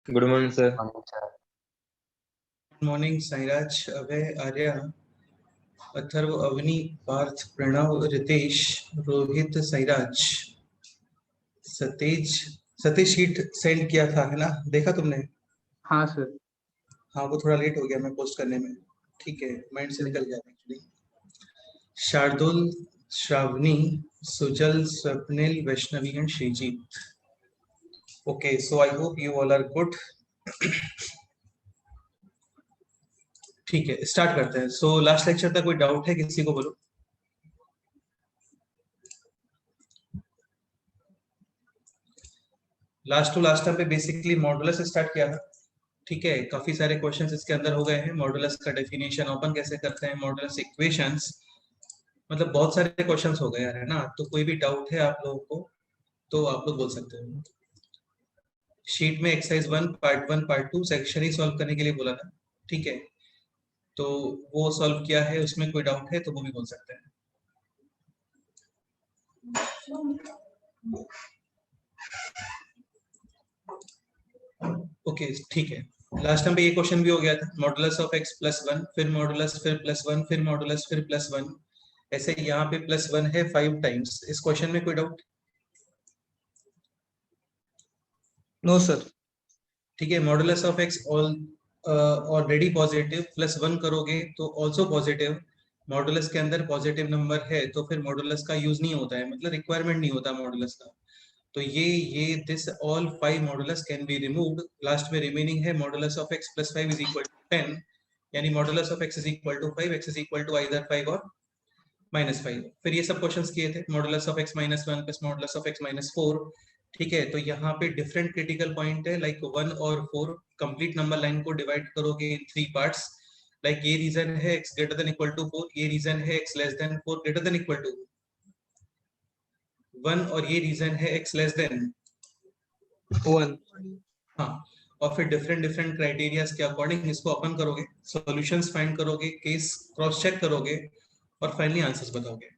Good morning sir. Good morning Sairaj, Abhay, Arya, Atharv, Avani, Parth, Pranav, Ritesh, Rohit, Sairaj, Satej. Satish sheet send किया था है ना, देखा तुमने? हाँ सर। हाँ, वो थोड़ा लेट हो गया मैं पोस्ट करने में। ठीक है, माइंड से निकल गया actually. Shardul, Shravani, Sujal, Swapnil, Vaishnavi and Shreejit. Okay, so I hope you all are good. ठीक है, स्टार्ट करते हैं। सो लास्ट लेक्चर तक कोई डाउट है किसी को? बोलो। लास्ट टू लास्ट टाइम पे बेसिकली मॉडुलस स्टार्ट किया था। ठीक है, काफी सारे क्वेश्चंस इसके अंदर हो गए हैं। मॉडुलस का डेफिनेशन ओपन कैसे करते हैं, मॉडुलस इक्वेशंस, मतलब बहुत सारे क्वेश्चंस हो गए यार, है ना? तो कोई भी डाउट है आप लोगों को तो आप लोग बोल सकते हो। शीट में एक्सरसाइज 1 पार्ट 2 सेक्शन ही सॉल्व करने के लिए बोला था। ठीक है, तो वो सॉल्व किया है, उसमें कोई डाउट है तो वो भी बोल सकते हैं। ओके ठीक है, लास्ट टाइम पे ये क्वेश्चन भी हो गया था, मॉडुलस ऑफ एक्स प्लस 1, फिर मॉडुलस, फिर प्लस 1, फिर मॉडुलस, फिर प्लस 1। ऐसे यहाँ पे प्लस 1 है 5 टाइम्स। इस क्वेश्चन में कोई डाउट? No sir. ठीक है, modulus of x already positive, plus 1 करोगे तो ऑल्सो पॉजिटिव। मॉडुलस के अंदर पॉजिटिव नंबर है तो फिर मॉडुलस का यूज नहीं होता है, मतलब रिक्वायरमेंट नहीं होता मॉडुलस का। तो ये this all 5 modulus can be removed. Last में रिमेनिंग है modulus of x plus 5 is equal to 10, यानी modulus of x is equal to 5, x is equal to either 5 और -5। फिर ये सब क्वेश्चंस किए थे, modulus of x minus 1 plus modulus of x minus 4। ठीक है, तो यहाँ पे डिफरेंट क्रिटिकल पॉइंट है, लाइक 1 और 4। कंप्लीट नंबर लाइन को डिवाइड करोगे इन 3 पार्ट्स। लाइक ये रीजन है x greater than equal to 4, ये रीजन है x less than 4 greater than equal to 1, और ये रीजन है x लेस देन 1। हाँ, और फिर डिफरेंट डिफरेंट क्राइटेरियाज के अकॉर्डिंग इसको ओपन करोगे, सॉल्यूशंस फाइंड करोगे, केस क्रॉस चेक करोगे और फाइनली आंसर्स बताओगे।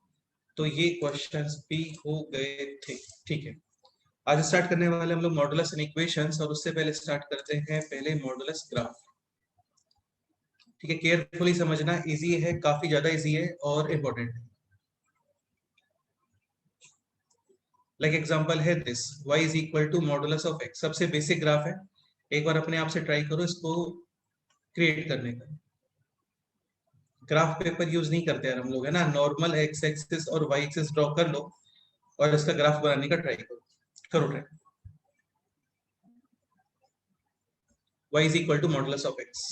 तो ये क्वेश्चंस भी हो गए थे। ठीक है, आज स्टार्ट करने वाले हम लोग मॉडुलस एंड इक्वेशंस, और उससे पहले स्टार्ट करते हैं पहले मॉडुलस ग्राफ। ठीक है, केयरफुली समझना, इजी है, काफी ज्यादा इजी है और इम्पोर्टेंट है। लाइक एग्जांपल है this, y is equal to modulus of x। सबसे बेसिक ग्राफ है, एक बार अपने आप से ट्राई करो इसको क्रिएट करने का। ग्राफ पेपर यूज नहीं करते यार हम लोग, है ना? नॉर्मल x एक्सिस और y एक्सिस ड्रॉ कर लो और इसका ग्राफ बनाने का ट्राई करो। करो try. y is equal to modulus of x.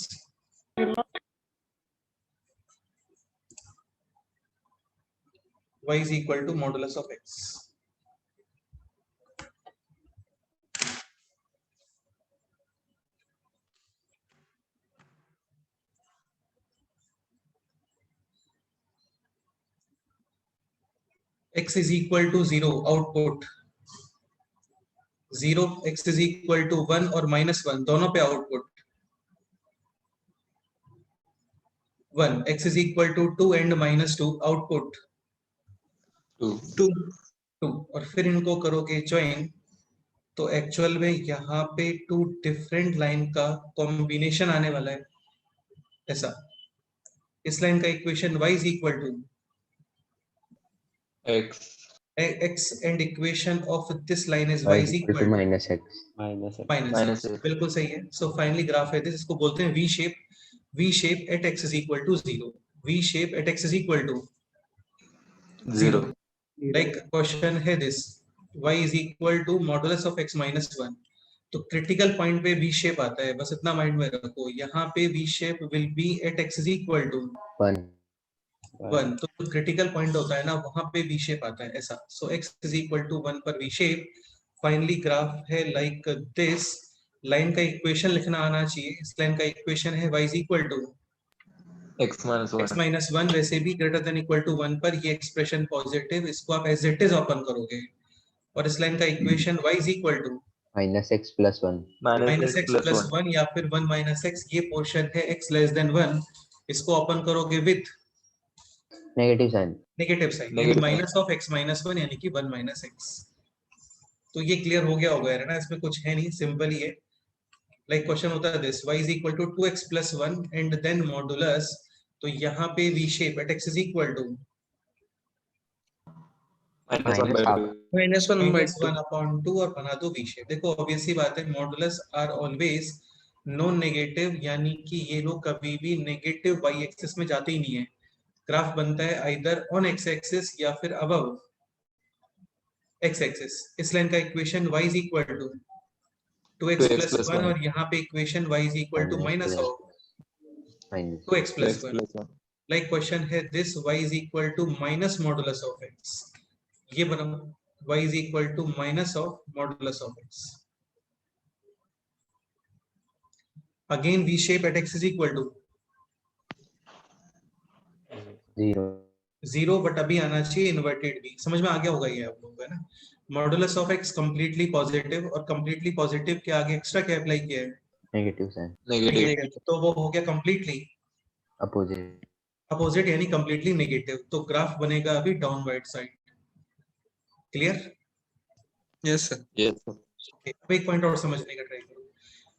y is equal to modulus of x. x is equal to 0, output 0, x is equal to 1 और -1 दोनों पे output 1, x is equal to 2 and -2 output 2। और फिर इनको करोगे join, तो actual में यहाँ पे 2 डिफरेंट लाइन का कॉम्बिनेशन आने वाला है ऐसा। इस लाइन का equation y is equal to x and equation of this line is y is equal to -x। बिल्कुल सही है। सो फाइनली ग्राफ है दिस, इसको बोलते हैं v shape at x is equal to 0, v shape at x is equal to 0। Like question है this, y is equal to modulus of x minus 1। तो critical point पे v shape आता है, बस इतना माइंड में रखो। यहाँ पे v shape will be at x is equal to 1। तो क्रिटिकल पॉइंट होता है ना, वहां पे v शेप आता है ऐसा। सो x is equal to 1 पर v शेप। फाइनली ग्राफ है लाइक दिस। लाइन का इक्वेशन लिखना आना चाहिए। इस लाइन का इक्वेशन है y is equal to x minus 1 वैसे भी ग्रेटर देन इक्वल टू 1 पर ये एक्सप्रेशन पॉजिटिव, इसको आप एज इट इज ओपन करोगे। और इस लाइन का equation y is equal to -x plus 1 -x plus 1 या फिर 1 minus x, ये पोर्शन है x less than 1। इसको ओपन करोगे विथ नेगेटिव साइन, यानी माइनस ऑफ x minus 1 यानी कि 1 minus x। तो ये क्लियर हो गया होगा यार ना, इसमें कुछ है नहीं, सिंपल ही है। लाइक क्वेश्चन होता है this y is equal to 2x plus 1 and then modulus, तो यहाँ पे v shape at x is equal to -1 by 2. -1/2. -1/2 और बना दो v shape। देखो ऑब्वियस सी बात है, modulus are always non negative, यानी कि ये लोग कभी भी नेगेटिव y एक्सिस में जाते ही नहीं है। ग्राफ बनता है आइदर ऑन x एक्सिस या फिर अबव x एक्सिस। इस लाइन का equation y is equal to 2x plus 1 और यहाँ पे equation y is equal to minus of 2x plus 1। Like question है this y is equal to minus modulus of x, ये बनाओ y is equal to minus of modulus of x। Again v shape at x is equal to 0, but अभी आना चाहिए inverted v। समझ में आ गया होगा ये आप लोगों को, है ना। Modulus of x completely positive, और कंप्लीटली पॉजिटिव के आगे एक्स्ट्रा क्या अप्लाई किया है? Negative sign. नेगेटिव। तो वो हो गया कंप्लीटली अपोजिट। अपोजिट यानी कंप्लीटली नेगेटिव, तो ग्राफ बनेगा अभी downward side. Clear? Yes sir. Yes अब एक पॉइंट और समझने का ट्राई करो।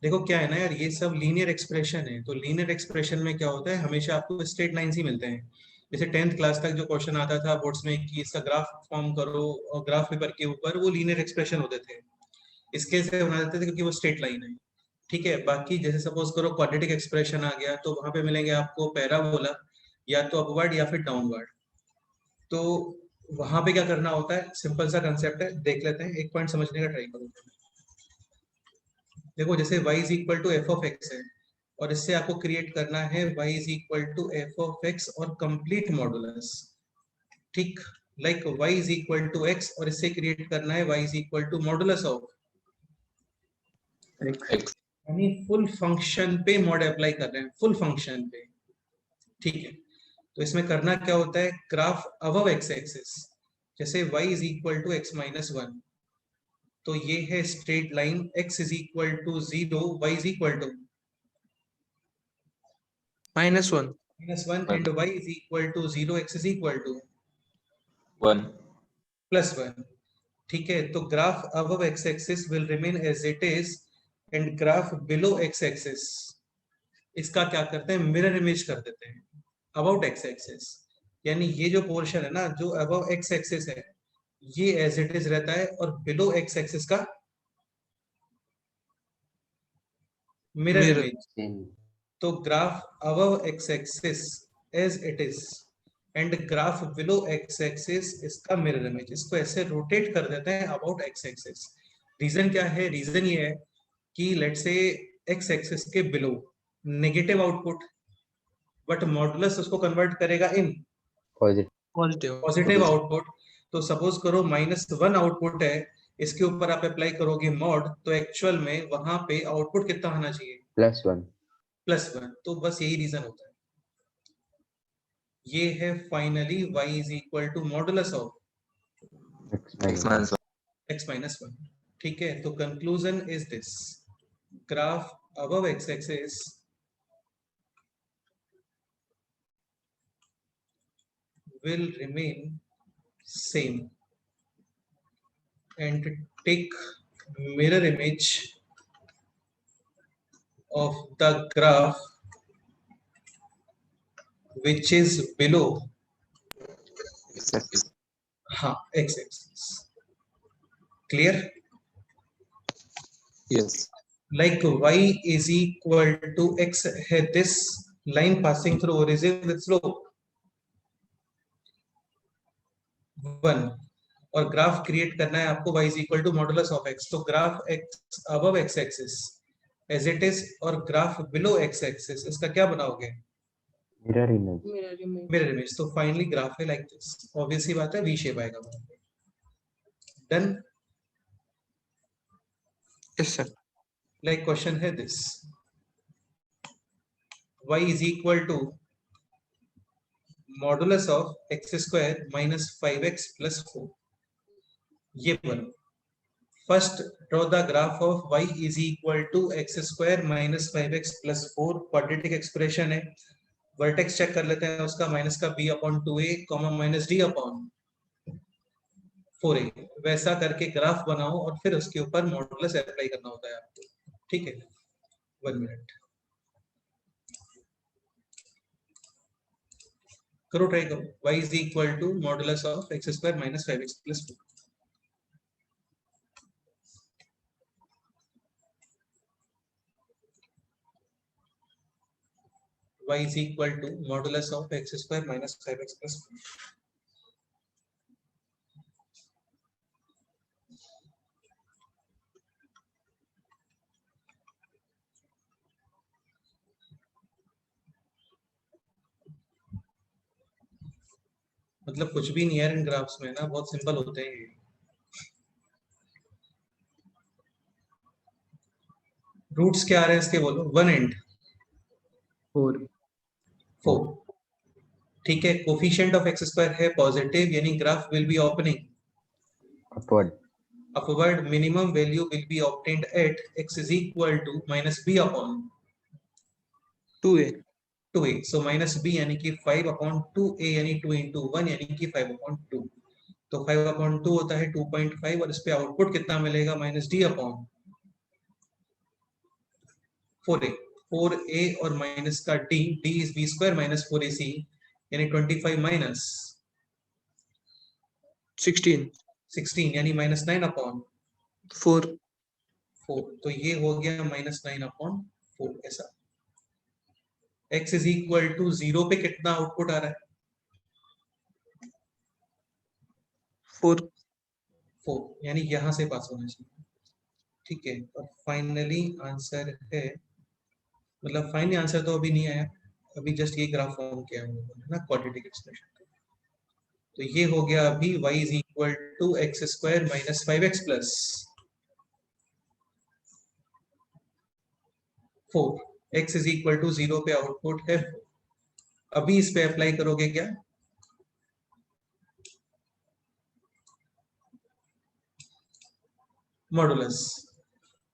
देखो क्या है ना यार, ये सब लीनियर एक्सप्रेशन है, तो लीनियर एक्सप्रेशन में क्या होता है, हमेशा आपको स्ट्रेट लाइंस ही मिलते हैं। जैसे 10th क्लास तक जो क्वेश्चन आता था बोर्ड्स में कि इसका ग्राफ फॉर्म करो, और ग्राफ पेपर के ऊपर वो लीनियर एक्सप्रेशन होते थे, इसके से बना देते थे क्योंकि वो स्ट्रेट लाइन है। ठीक है, बाकी जैसे सपोज करो क्वाड्रेटिक एक्सप्रेशन आ गया, तो वहां पे मिलेंगे आपको पैराबोला, या तो अपवर्ड या फिर डाउनवर्ड। तो वहां पे क्या करना होता है, सिंपल सा कंसेप्ट है, देख लेते हैं, एक पॉइंट समझने का ट्राई करो। देखो जैसे y is equal to f of x है, और इससे आपको क्रिएट करना है y is equal to f of x और कंप्लीट मॉडुलस। ठीक, like y is equal to x और इससे क्रिएट करना है y is equal to modulus of x। यानी फुल फंक्शन पे मॉड अप्लाई कर रहे हैं, फुल फंक्शन पे। ठीक है, तो इसमें करना क्या होता है, ग्राफ अबव एक्स एक्सिस, जैसे y is equal to x minus 1, तो ये है straight line x is equal to 0, y is equal to -1. -1 and y is equal to 0, x is equal to 1 +1। ठीक है, तो graph above x axis will remain as it is, and graph below x axis इसका क्या करते हैं, mirror image कर देते हैं अबाउट x एक्सिस। यानी ये जो पोर्शन है ना, जो अबव x एक्सिस है, ये एज इट इज रहता है, और बिलो x एक्सिस का मिरर Mirror. इमेज। तो graph above x axis as it is, and graph below x axis इसका मिरर इमेज। इसको ऐसे रोटेट कर देते हैं अबाउट x एक्सिस। रीजन क्या है, रीजन ये है कि लेट्स से x एक्सिस के below negative output, but modulus उसको कन्वर्ट करेगा इन Positive. Positive output. तो सपोज करो -1 आउटपुट है, इसके ऊपर आप अप्लाई करोगे मॉड, तो एक्चुअल में वहां पे आउटपुट कितना आना चाहिए, +1। +1। तो बस यही रीजन होता है। ये है finally y is equal to modulus of x minus 1। ठीक है, तो conclusion is this, graph above x axis will remain same and take mirror image of the graph which is below x axis। clear? yes like y is equal to x है, this line passing through origin with slope 1, और graph create करना है आपको y is equal to modulus of x। तो graph x above x axis as it is, और graph below x axis इसका क्या बनाओगे, मिरर इमेज। Mirror image. तो फाइनली ग्राफ है लाइक दिस, ऑब्वियस सी बात है v शेप आएगा। Done? Yes sir. Like question है this, y is equal to modulus of x square minus 5x plus 4। ये बनो, first draw the graph of y is equal to x square minus 5x plus 4। Quadratic expression है, vertex check कर लेते हैं उसका, minus का b/2a comma minus d/4a। वैसा करके ग्राफ बनाओ और फिर उसके ऊपर मॉडुलस अप्लाई करना होता है आपको। ठीक है, 1 मिनट करो, ट्राई करो। y is equal to modulus of x square minus 5x plus 2. y is equal to modulus of x square minus 5x plus 2. मतलब कुछ भी नहीं है इन ग्राफ्स में ना, बहुत सिंपल होते हैं ये। रूट्स क्या आ रहे हैं इसके बोलो? 1 एंड 4। ठीक है, कोफिशिएंट ऑफ एक्स स्क्वायर है पॉजिटिव, यानी graph will be opening upward. Upward. Minimum value will be obtained at x is equal to minus b upon 2a 2a। so minus b यानी कि 5 upon 2a यानी 2 into 1 यानी कि 5 upon 2। तो 5 upon 2 होता है 2.5 और इस पे आउटपुट कितना मिलेगा? Minus d upon 4a। 4a और माइनस का d, d is b square minus 4ac यानी 25 माइनस 16 यानी माइनस 9 अपॉन 4 तो ये हो गया माइनस 9 अपॉन 4। ऐसा x इज इक्वल टू 0 पे कितना आउटपुट आ रहा है? 4 यानी यहां से पास होना चाहिए। ठीक है, और फाइनली आंसर है, मतलब फाइनली आंसर तो अभी नहीं आया, अभी जस्ट ये ग्राफ फॉर्म किया है ना क्वाड्रेटिक एक्सप्रेशन। तो ये हो गया अभी y is equal to x square minus 5x plus 4। x is equal to 0 पे आउटपुट है 4। अभी इस पे अप्लाई करोगे क्या? मॉडुलस।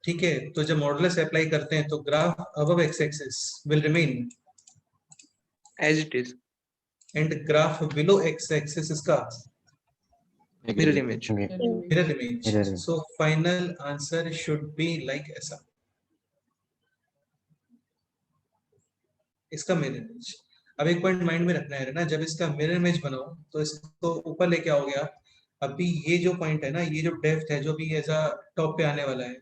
ठीक है, तो जब मॉडुलस अप्लाई करते हैं तो graph above x axis will remain as it is, and graph below x axis इसका mirror image. Okay. Mirror image. Mirror image. So final answer should be like ऐसा, इसका मिरर इमेज। अब एक point mind में रखना है ना, जब इसका मिरर इमेज बनाओ तो इसको ऊपर लेके आओगे आप। अभी ये जो पॉइंट है ना, ये जो डेप्थ है जो भी ऐसा टॉप पे आने वाला है,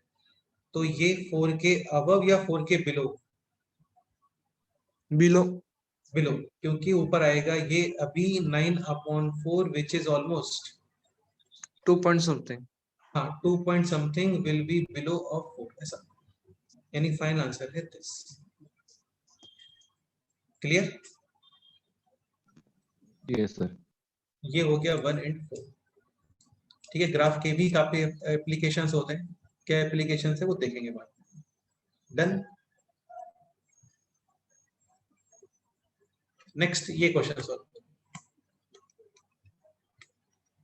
तो ये 4 के अबव या 4 के बिलो? Below बिलो, क्योंकि ऊपर आएगा ये अभी 9/4 which is almost 2 point something. हाँ 2 point something will be below of 4 ऐसा, यानी फाइनल आंसर है दिस। क्लियर? Yes sir. ये हो गया 1 एंड 4। ठीक है, ग्राफ के भी काफी एप्लीकेशंस होते हैं, क्या एप्लीकेशंस है वो देखेंगे बाद में। डन। नेक्स्ट ये question solve.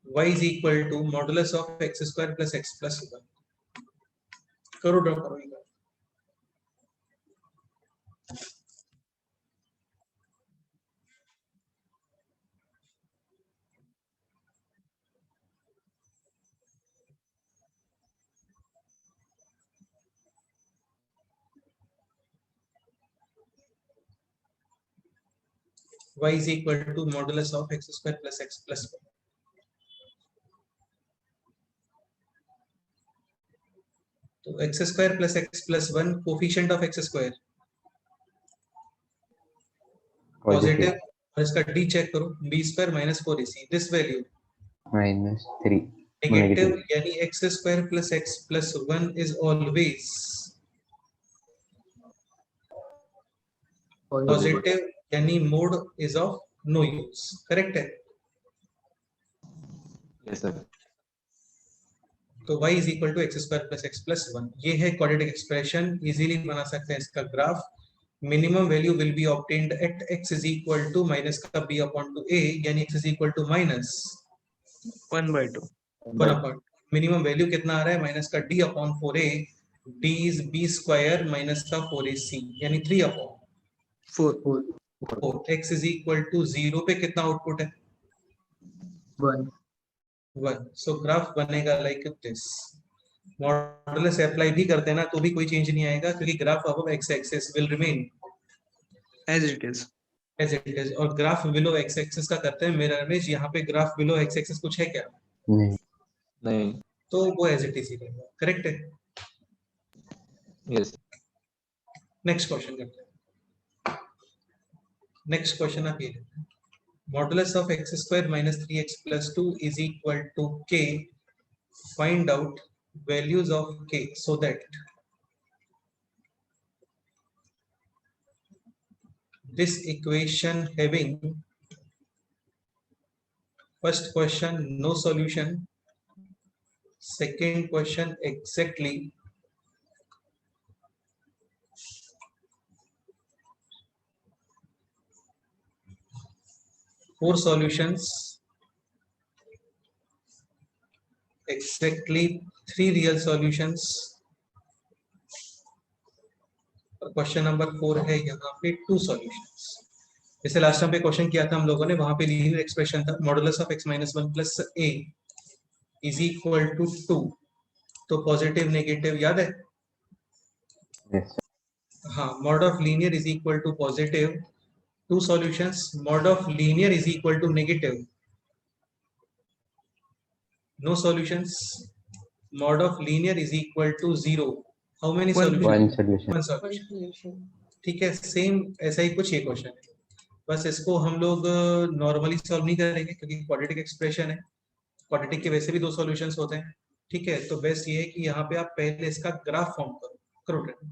y is equal to modulus of x square plus x plus 1। करो, ड्रॉ करो ये। y is equal to modulus of x square plus x plus 1। तो x square plus x plus 1 coefficient of x square positive, और इसका d check करो, b square minus 4ac, this value Minus 3. Negative, यानी x square plus x plus 1 is always positive, यानी mod is of no use. Correct है? Yes sir. तो y is equal to x square plus x plus 1, ये है quadratic expression. Easily बना सकते हैं इसका graph. Minimum value will be obtained at x is equal to minus का b upon to a, यानी x is equal to minus 1/2. 1 upon minimum value कितना आ रहा है? माइनस का d upon 4a, d is b square minus का 4ac यानी 3 upon 4। x is equal to 0 पे कितना आउटपुट है? 1। सो ग्राफ बनेगा लाइक दिस। मॉडुलस अप्लाई भी करते हैं ना तो भी कोई चेंज नहीं आएगा क्योंकि graph above x axis will remain as it is. As it is, और ग्राफ बिलो एक्स एक्सिस का करते हैं मिरर इमेज। यहाँ पे ग्राफ बिलो एक्स एक्सिस कुछ है क्या? नहीं। नहीं। तो वो एज इट इज ही रहेगा। करेक्ट है। यस। नेक्स्ट क्वेश्चन करते हैं। नेक्स्ट क्वेश्चन आप ये modulus of x square minus 3x plus 2 is equal to k, find out values of k so that this equation having first question no solution, second question exactly, four solutions, exactly three real solutions, question number 4 है यहाँ पे two solutions. जैसे last time पे question किया था हम लोगों ने, वहां पे लीनियर एक्सप्रेशन था modulus of x minus 1 plus a is equal to 2, तो पॉजिटिव नेगेटिव याद है? Yes. हाँ, mod of linear is equal to positive, two solutions, mod of linear is equal to negative, no solutions, mod of linear is equal to 0, how many One solution? One solution. One solution. ठीक है, same ऐसा ही कुछ ये question है, बस इसको हम लोग नॉर्मली सॉल्व नहीं करेंगे क्योंकि क्वाड्रेटिक एक्सप्रेशन है। क्वाड्रेटिक के वैसे भी दो सॉल्यूशंस होते हैं। ठीक है, तो बेस्ट ये है कि यहाँ पे आप पहले इसका ग्राफ फॉर्म करो trade.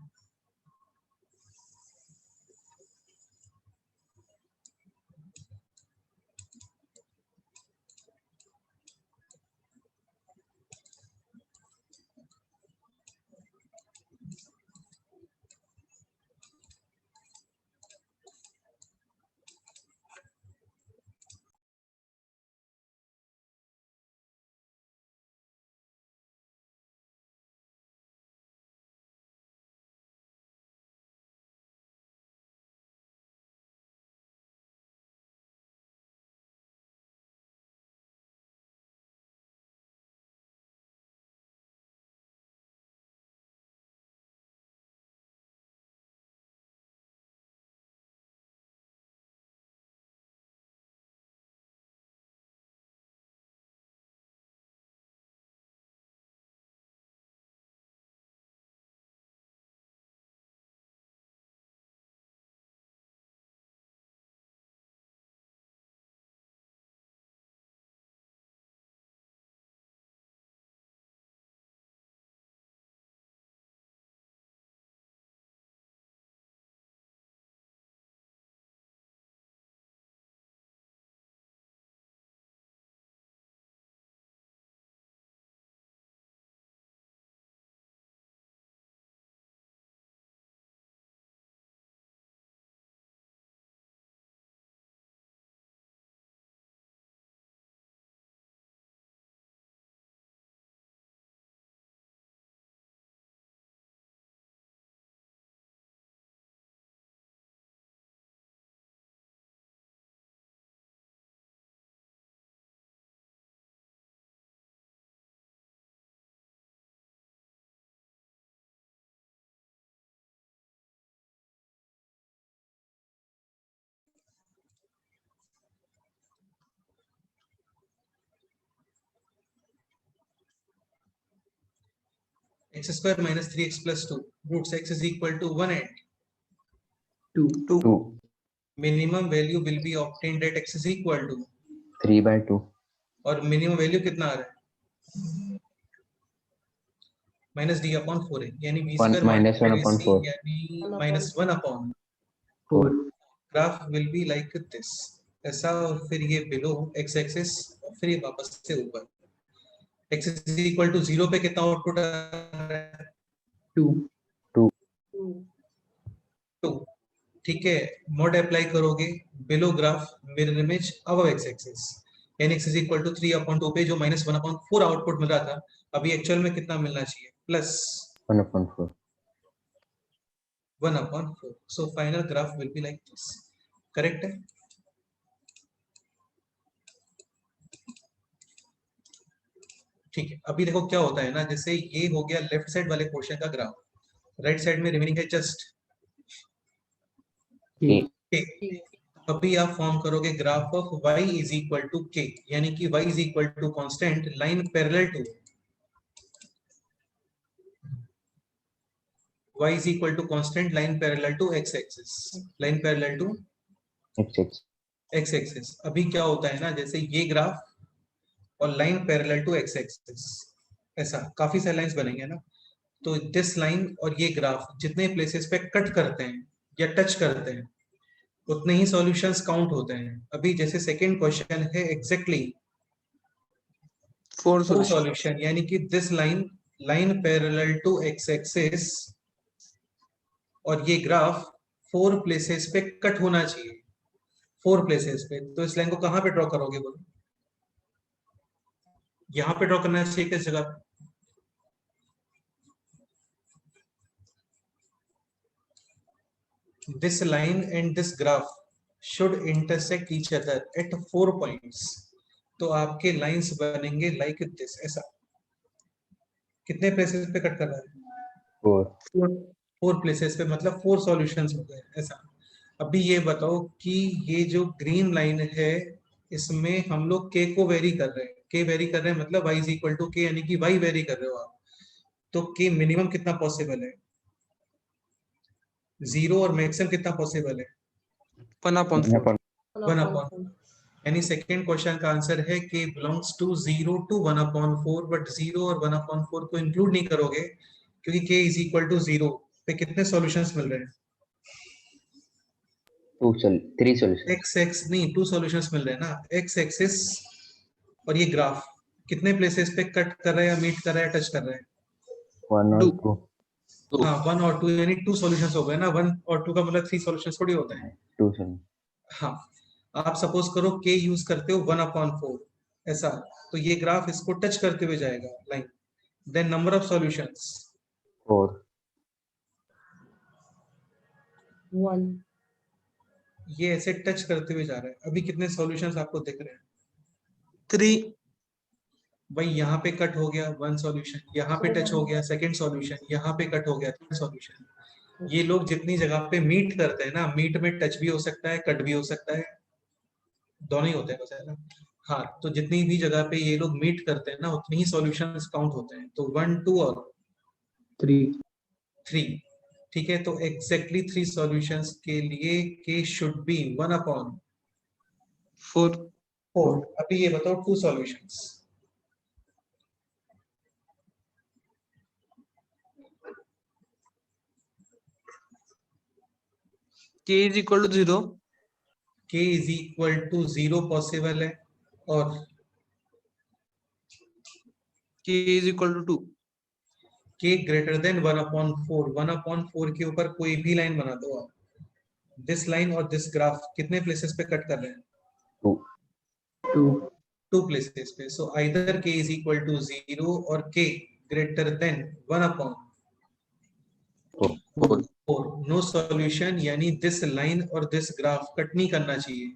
x square minus 3x plus 2 roots x is equal to 1 and 2. 2. minimum value will be obtained at x is equal to 3/2. और मिनिमम वैल्यू कितना आ रहा है? माइनस डी अपॉन 4 है, यानी b One स्क्वायर minus 1/4. यानी minus 1 upon 4. Graph will be like this, ऐसा, और फिर ये बिलो x एक्सिस और फिर ये वापस से ऊपर। x इज इक्वल टू 0 पे कितना आउटपुट आ रहा है? 2. 2. 2। ठीक है, मॉड अप्लाई करोगे below graph mirror image above x axis, यानी x is equal to 3 upon 2 पे जो माइनस 1 अपॉन 4 आउटपुट मिल रहा था, अभी एक्चुअल में कितना मिलना चाहिए? Plus 1/4. 1 upon 4। So final graph will be like this. Correct है? ठीक है, अभी देखो क्या होता है ना, जैसे ये हो गया लेफ्ट साइड वाले पोर्शन का ग्राफ, राइट साइड में रिमेनिंग है जस्ट K. के। अभी आप फॉर्म करोगे graph of y is equal to k, यानी कि y इज इक्वल टू constant line parallel to y is equal to constant line parallel to x axis, line parallel to XX. x axis। अभी क्या होता है ना, जैसे ये ग्राफ और line parallel to x axis, ऐसा काफी सारे लाइंस बनेंगे ना, तो दिस लाइन और ये ग्राफ जितने प्लेसेस पे कट करते हैं या टच करते हैं उतने ही सॉल्यूशंस काउंट होते हैं। अभी जैसे सेकंड क्वेश्चन है एग्जैक्टली 4 फोर solutions. सॉल्यूशन, यानी कि this line parallel to x axis और ये ग्राफ 4 प्लेसेस पे कट होना चाहिए, 4 प्लेसेस पे। तो इस लाइन को कहां पे ड्रॉ करोगे बोलो? यहां पे ड्रॉ करना चाहिए, किस जगह? This line and this graph should intersect each other at 4 points. तो आपके लाइंस बनेंगे लाइक दिस, ऐसा। कितने प्लेसेस पे कट कर रहा है? 4. 4 प्लेसेस पे, मतलब 4 सॉल्यूशंस हो गए, ऐसा। अभी ये बताओ कि ये जो ग्रीन लाइन है इसमें हम लोग k को वेरी कर रहे हैं, k वेरी कर रहे हैं मतलब y is equal to k, यानी कि y वेरी कर रहे हो आप। तो k मिनिमम कितना पॉसिबल है? 0, और मैक्सिमम कितना पॉसिबल है? 1/4. 1/4। यानी सेकेंड क्वेश्चन का आंसर है k belongs to 0 to 1/4, but 0 और 1/4 को इंक्लूड नहीं करोगे क्योंकि k इज इक्वल टू 0 पे कितने सॉल्यूशंस मिल रहे हैं? 3 solutions. x नहीं, 2 सॉल्यूशंस मिल रहे हैं ना। x एक्सिस और ये ग्राफ कितने प्लेसेस पे कट कर रहा है या मीट कर रहा है, टच कर रहा है? 1 or 2. हाँ, 1 और 2, यानी 2 सॉल्यूशंस हो गए ना। 1 और 2 का मतलब 3 सॉल्यूशंस थोड़ी होता है। 2 solutions. हाँ, आप सपोज करो k यूज करते हो 1/4, ऐसा। तो ये ग्राफ इसको टच करते हुए जाएगा line, then number of solutions 4. 1. ये ऐसे टच करते हुए जा रहा है। अभी कितने सॉल्यूशंस आपको दिख रहे हैं? 3. भाई यहाँ पे कट हो गया 1 सॉल्यूशन, यहाँ पे टच हो गया सेकंड सॉल्यूशन, यहाँ पे कट हो गया 3rd सॉल्यूशन। ये लोग जितनी जगह पे मीट करते हैं ना, मीट में टच भी हो सकता है, कट भी हो सकता है, दोनों ही होते हैं वैसे, है ना। हाँ, तो जितनी भी जगह पे ये लोग मीट करते हैं ना उतनी ही सॉल्यूशंस काउंट होते हैं। तो 1, 2 और 3. 3, ठीक है। तो एग्जैक्टली 3 सॉल्यूशंस के लिए k शुड बी 1/4। 4. अभी ये बताओ 2 solutions. K is equal to 0. k is equal to 0 possible है, और K is equal to 2. k greater than 1/4। 1/4 के ऊपर कोई भी लाइन बना दो आप। दिस लाइन और दिस ग्राफ कितने प्लेसेस पे कट कर रहे हैं? 2. 2. 2 प्लेसेस पे। So either k is equal to 0 और k greater than 1/4। 4. No solution, यानी दिस लाइन और दिस ग्राफ कट नहीं करना चाहिए।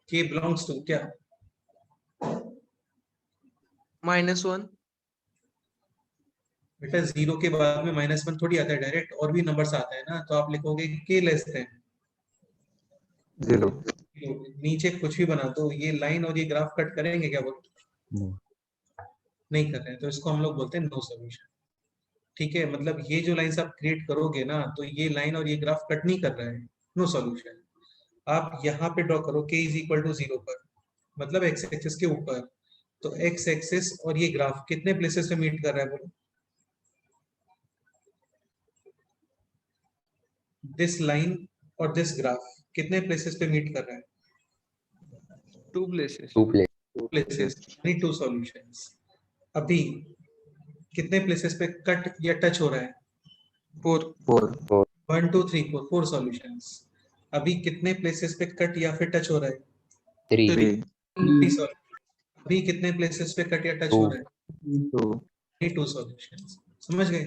k बिलोंग्स टू क्या? -1. बेटा 0 के बाद में -1 थोड़ी आता है डायरेक्ट, और भी नंबर्स आते हैं ना। तो आप लिखोगे k लेस देन 0. नीचे कुछ भी बना दो, ये लाइन और ये ग्राफ कट करेंगे क्या? बोलो, No. नहीं कर रहे हैं, तो इसको हम लोग बोलते हैं नो सॉल्यूशन। ठीक है, मतलब ये जो लाइंस आप क्रिएट करोगे ना, तो ये लाइन और ये ग्राफ कट नहीं कर रहा है, नो सॉल्यूशन। आप यहाँ पे ड्रॉ करो k इज इक्वल टू 0 पर, मतलब x एक्सिस के ऊपर। तो x एक्सिस और ये ग्राफ कितने प्लेसेस पे मीट कर रहा है बोलो? दिस लाइन और दिस ग्राफ कितने प्लेसेस पे मीट कर रहा है? 2 places. 2 places. प्लेसेस, यानी 2 सॉल्यूशंस। अभी कितने प्लेसेस पे कट या टच हो रहा है? 4. 4. 1, 2, 3, 4 सॉल्यूशंस। अभी कितने प्लेसेस पे कट या फिर टच हो रहा है? 3. 3. 3 सॉल्यूशन। अभी कितने प्लेसेस पे कट या टच हो रहा है? 2. 2 सॉल्यूशंस। समझ गए?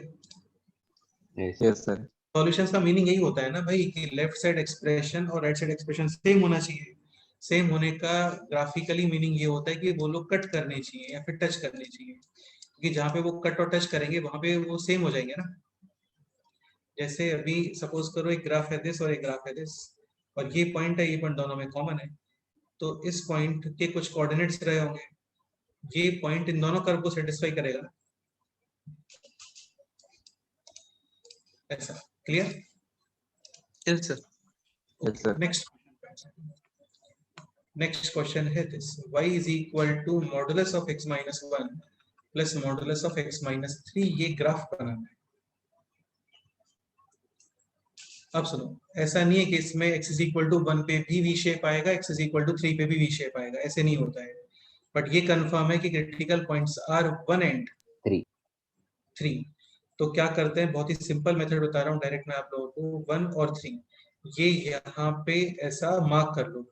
Yes. Yes, sir. सॉल्यूशंस का मीनिंग यही होता है ना भाई, कि लेफ्ट साइड एक्सप्रेशन और राइट साइड एक्सप्रेशन सेम होना चाहिए। सेम होने का ग्राफिकली मीनिंग ये होता है कि वो लोग कट करने चाहिए या फिर टच करने चाहिए, क्योंकि जहाँ पे वो कट और टच करेंगे वहां पे वो सेम हो जाएंगे ना। जैसे अभी सपोज करो एक ग्राफ है दिस और एक ग्राफ है दिस, और ये पॉइंट है, ये पॉइंट दोनों में कॉमन है, तो इस पॉइंट के कुछ कोऑर्डिनेट्स रहे होंगे, ये पॉइंट इन दोनों कर्व को सेटिस्फाई करेगा, ऐसा। Clear? Yes, sir. Yes, sir. Next question है this, y is equal to modulus of x minus 1 plus modulus of x minus 3, ये ग्राफ बनाना है। अब सुनो, ऐसा नहीं है कि इसमें x इज इक्वल टू 1 पे भी v शेप आएगा, x इज इक्वल टू 3 पे भी v शेप आएगा, ऐसे नहीं होता है। बट ये कंफर्म है कि क्रिटिकल पॉइंट्स आर 1 एंड 3। तो क्या करते हैं, बहुत ही सिंपल मेथड बता रहा हूँ डायरेक्ट मैं आप लोगों को, 1 और 3 ये यहाँ पे ऐसा मार्क कर लो।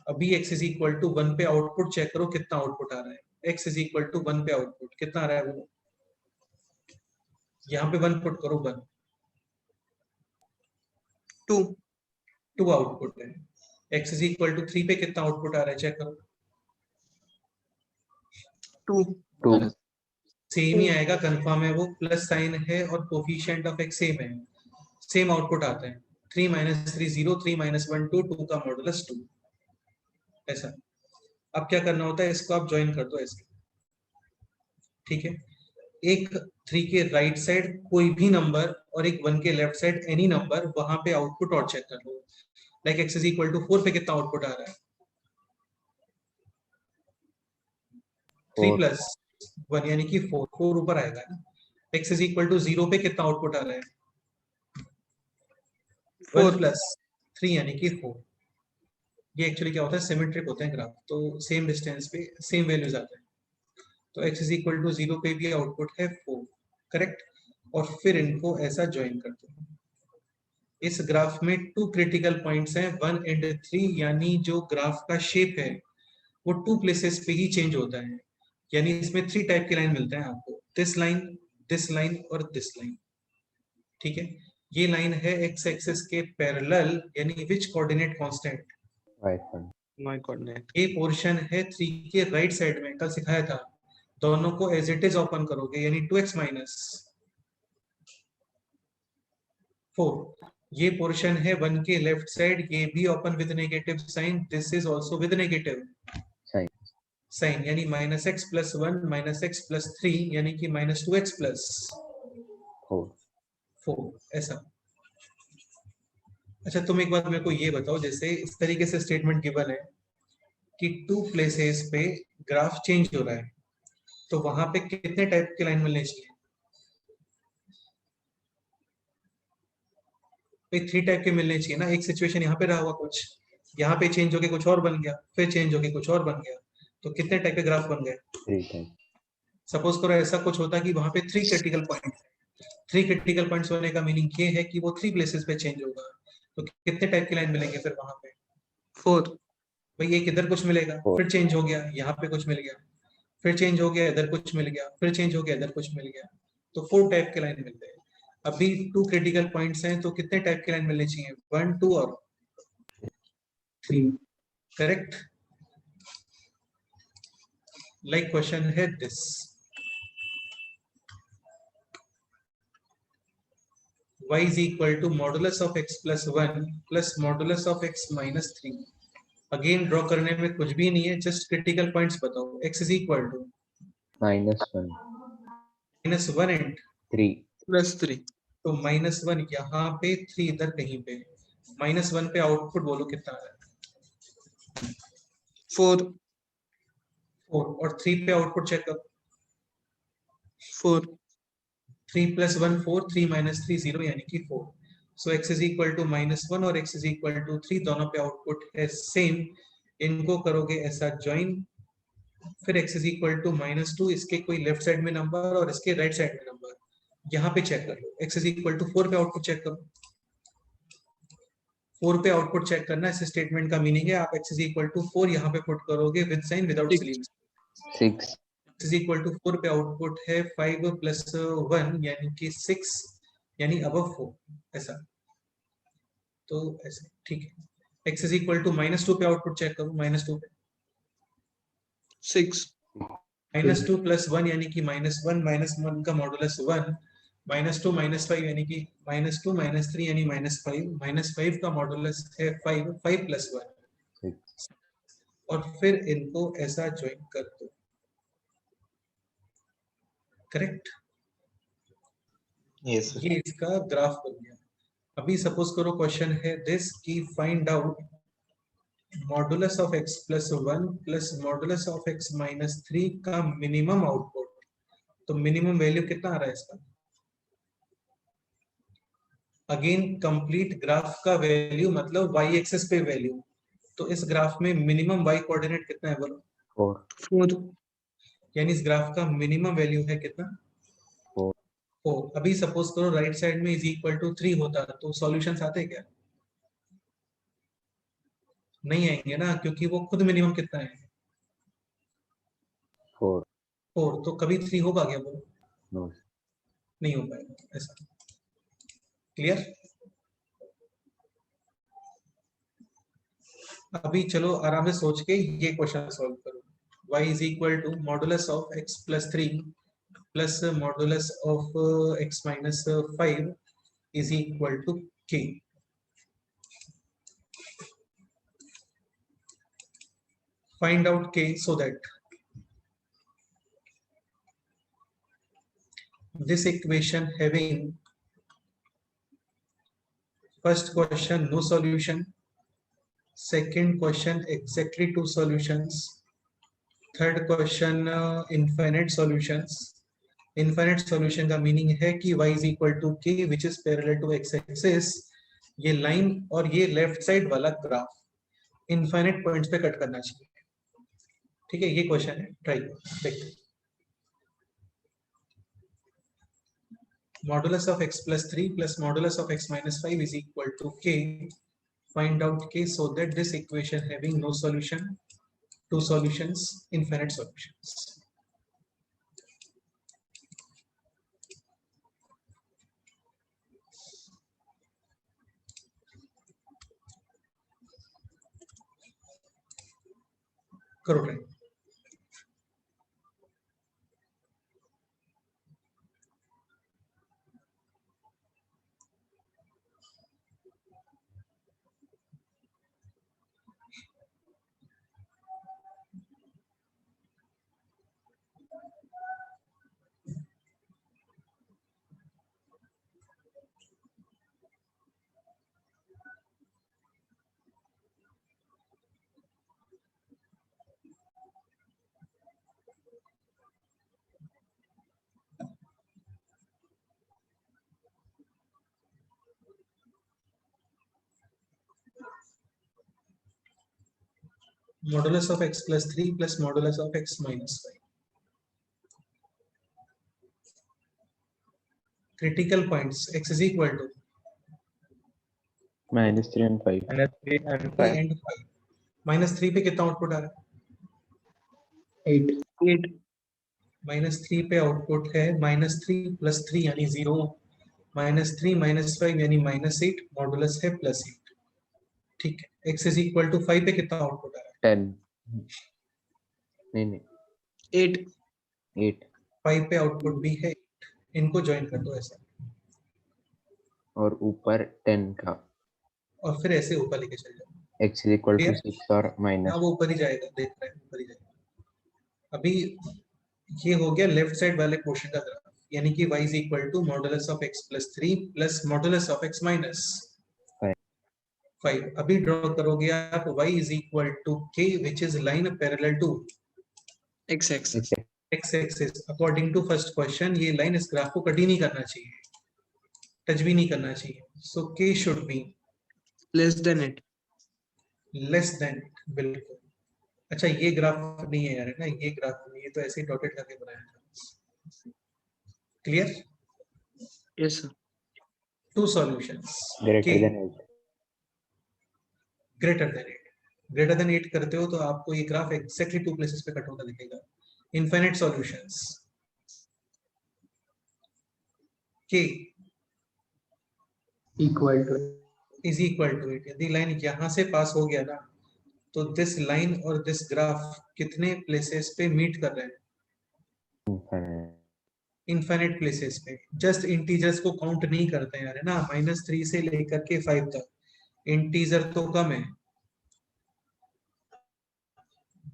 अभी x इज इक्वल टू 1 पे आउटपुट चेक करो कितना आउटपुट आ रहा है। x इज इक्वल टू 1 पे आउटपुट कितना आ रहा है, वो यहाँ पे 1 पुट करो, 1 2. 2 आउटपुट है। x इज इक्वल टू 3 पे कितना आउटपुट आ रहा है, चेक करो। 2. 2 सेम ही आएगा, कंफर्म है वो, प्लस साइन है और कोफिशिएंट ऑफ x सेम है, सेम आउटपुट आता है। 3 माइनस 3 0, 3 माइनस 1 2, 2 का मॉडुलस 2, ऐसा। अब क्या करना होता है, इसको आप ज्वाइन कर दो ऐसे, ठीक है। एक 3 के राइट साइड कोई भी नंबर और एक 1 के लेफ्ट साइड एनी नंबर, वहां पे आउटपुट और चेक कर लो। Like x is equal to 4 पे कितना आउटपुट आ रहा है, 3 प्लस 1 यानी कि 4, 4 ऊपर आएगा ना। x इज इक्वल टू 0 पे कितना आउटपुट आ रहा है, 1 प्लस 3 यानी कि 4। ये एक्चुअली क्या होता है, सिमेट्रिक होते हैं ग्राफ, तो सेम डिस्टेंस पे सेम वैल्यूज आते हैं। तो x इज इक्वल टू 0 पे भी आउटपुट है 4, करेक्ट। और फिर इनको ऐसा ज्वाइन करते हैं। इस ग्राफ में 2 क्रिटिकल पॉइंट्स हैं, 1 एंड 3, यानी जो ग्राफ का शेप है वो 2 प्लेसेस पे ही चेंज होता है। यानी इसमें 3 टाइप के लाइन मिलते हैं आपको, दिस लाइन और दिस लाइन, ठीक है। ये लाइन है x एक्सिस के पैरेलल, यानी विच कोऑर्डिनेट कांस्टेंट, My coordinate. ये पोर्शन है 3 के राइट साइड में, कल सिखाया था। दोनों को एज इट इज ओपन करोगे, यानी 2x माइनस 4। ये पोर्शन है 1 के लेफ्ट साइड, ये भी open with negative sign, this is also with negative sign, यानी minus x plus 1 minus x plus 3, यानी कि माइनस 2x प्लस 4, ऐसा। अच्छा, तुम एक बात मेरे को ये बताओ, जैसे इस तरीके से स्टेटमेंट गिवन है कि 2 प्लेसेस पे ग्राफ चेंज हो रहा है, तो वहां पे कितने टाइप के लाइन मिलने चाहिए, 3 टाइप के मिलने चाहिए ना। एक सिचुएशन यहाँ पे रहा हुआ कुछ, यहाँ पे चेंज होके कुछ और बन गया, फिर चेंज होके कुछ और बन गया, तो कितने टाइप के ग्राफ बन गए। सपोज करो ऐसा कुछ होता कि वहां पे 3 क्रिटिकल पॉइंट, 3 क्रिटिकल पॉइंट्स होने का मीनिंग ये है कि वो 3 प्लेसेस पे चेंज होगा, तो कितने टाइप की लाइन मिलेंगे फिर वहां पे, 4. भाई एक इधर कुछ मिलेगा, फिर चेंज हो गया, यहाँ पे कुछ मिल गया, फिर चेंज हो गया, इधर कुछ मिल गया, फिर चेंज हो गया, इधर कुछ मिल गया, तो 4 टाइप के लाइन मिलते हैं। अभी 2 क्रिटिकल पॉइंट्स हैं, तो कितने टाइप के लाइन मिलने चाहिए, 1 2 और 3, करेक्ट। लाइक क्वेश्चन है this, y is equal to modulus of x plus 1 plus modulus of x minus 3। Again draw करने में कुछ भी नहीं है, जस्ट क्रिटिकल पॉइंट्स बताओ। x is equal to -1 -1 and 3 +3. तो -1 यहाँ पे, 3 इधर कहीं पे। -1 पे आउटपुट बोलो कितना आ रहा है, 4. 4, और 3 पे आउटपुट चेक करो, 4. 3 + 1 4, 3 - 3 0, यानी कि 4। सो x इज इक्वल टू -1 और x इज इक्वल टू 3, दोनों पे आउटपुट है सेम। इनको करोगे ऐसा ज्वाइन, फिर x इज इक्वल टू -2, इसके कोई लेफ्ट साइड में नंबर और इसके राइट साइड में नंबर, यहाँ पे चेक कर लो। x इज इक्वल टू 4 पे आउटपुट चेक करो, 4 पे आउटपुट चेक करना, इस स्टेटमेंट का मीनिंग है आप x इज इक्वल टू 4 यहाँ पे पुट करोगे विद साइन विदाउट सिलीज। 6 इज इक्वल टू 4 पे आउटपुट है 5 + 1 यानी कि 6, यानी अबव 4, ऐसा। तो ऐसे ठीक है। x इज इक्वल टू -2 पे आउटपुट चेक करो, -2 पे 6 -2 + 1 यानी कि -1 -1 का मॉडुलस 1, -2 -5 यानी कि -2 -3 यानी -5 -5 का मॉडुलस है 5 5 + 1 और फिर इनको ऐसा ज्वाइन कर दो, करेक्ट। Yes, sir. ये इसका ग्राफ बन गया। अभी सपोज करो क्वेश्चन है दिस की find out modulus of x + 1 + modulus of x - 3 का मिनिमम आउटपुट। तो मिनिमम वैल्यू कितना आ रहा है इसका? अगेन कंप्लीट ग्राफ का वैल्यू मतलब y एक्सिस पे वैल्यू। तो इस ग्राफ में मिनिमम y कोऑर्डिनेट कितना है बोलो? 4 4 यानी इस ग्राफ का मिनिमम वैल्यू है कितना? 4 4। अभी सपोज करो राइट साइड में इज इक्वल टू 3 होता तो सॉल्यूशंस आते क्या? नहीं आएंगे ना, क्योंकि वो खुद मिनिमम कितना है? 4 4। तो कभी 3 होगा क्या बोलो? नो नहीं हो पाएगा ऐसा। क्लियर? अभी चलो आराम से सोच के ये क्वेश्चन सॉल्व करो। y is equal to modulus of x + 3 plus modulus of x - 5 is equal to k। Find out k so that this equation having first question no solution, second question exactly 2 solutions, third question infinite solutions। infinite solution का meaning है कि y is equal to k which is parallel to x axis। ये line और ये left side वाला graph infinite points पे cut करना चाहिए। ठीक है, ये क्वेश्चन है, ट्राई देखते। Modulus of x + 3 + modulus of x - 5 is equal to k। Find out k so that this equation having no solution, 2 solutions, infinite solutions। करो try. Modulus of x + 3 + modulus of x - 5। Critical points x is equal to -3 and 5 -3 and 3 5 and 5। -3 पे कितना output आ रहा है? 8 -3 पे output है -3 + 3 यानी 0, -3 - 5 यानी -8, modulus है +8। ठीक है, x is equal to 5 पे कितना आउटपुट आ रहा 10 नहीं 8 8 है? 5 पे आउटपुट भी है 8। इनको ज्वाइन कर दो ऐसा और ऊपर 10 का और फिर ऐसे ऊपर लेके चल जाओ। x is equal to Clear? 6 और हाँ, वो ऊपर ही जाएगा, देख रहे हैं ऊपर ही जाएगा। अभी ये हो गया लेफ्ट साइड वाले पोर्शन का ग्राफ, यानी कि y is equal to modulus of x + 3 + modulus of x - 5। अभी ड्रॉ करोगे आप y is equal to k which is line parallel to x axis x axis। According to first question ये line इस graph को cut ही नहीं करना चाहिए, टच भी नहीं करना चाहिए। So k should be less than 8 less than. बिल्कुल। अच्छा ये ग्राफ नहीं है यार, है ना, ये ग्राफ नहीं, ये तो ऐसे ही डॉटेड करके बनाया था। Clear? yes sir 2 solutions greater than 8 greater than 8। Greater than 8 करते हो तो आपको ये ग्राफ एक्जेक्टली 2 प्लेसेस पे कट होता दिखेगा। Infinite solutions k equal to is equal to 8। यदि लाइन यहाँ से पास हो गया ना, तो दिस लाइन और दिस ग्राफ कितने प्लेसेस पे मीट कर रहे हैं? infinite. इनफाइनाइट प्लेसेस पे। जस्ट इंटीजर्स को काउंट नहीं करते हैं यार, है ना, -3 से लेकर के 5 तक इंटीजर तो कम है,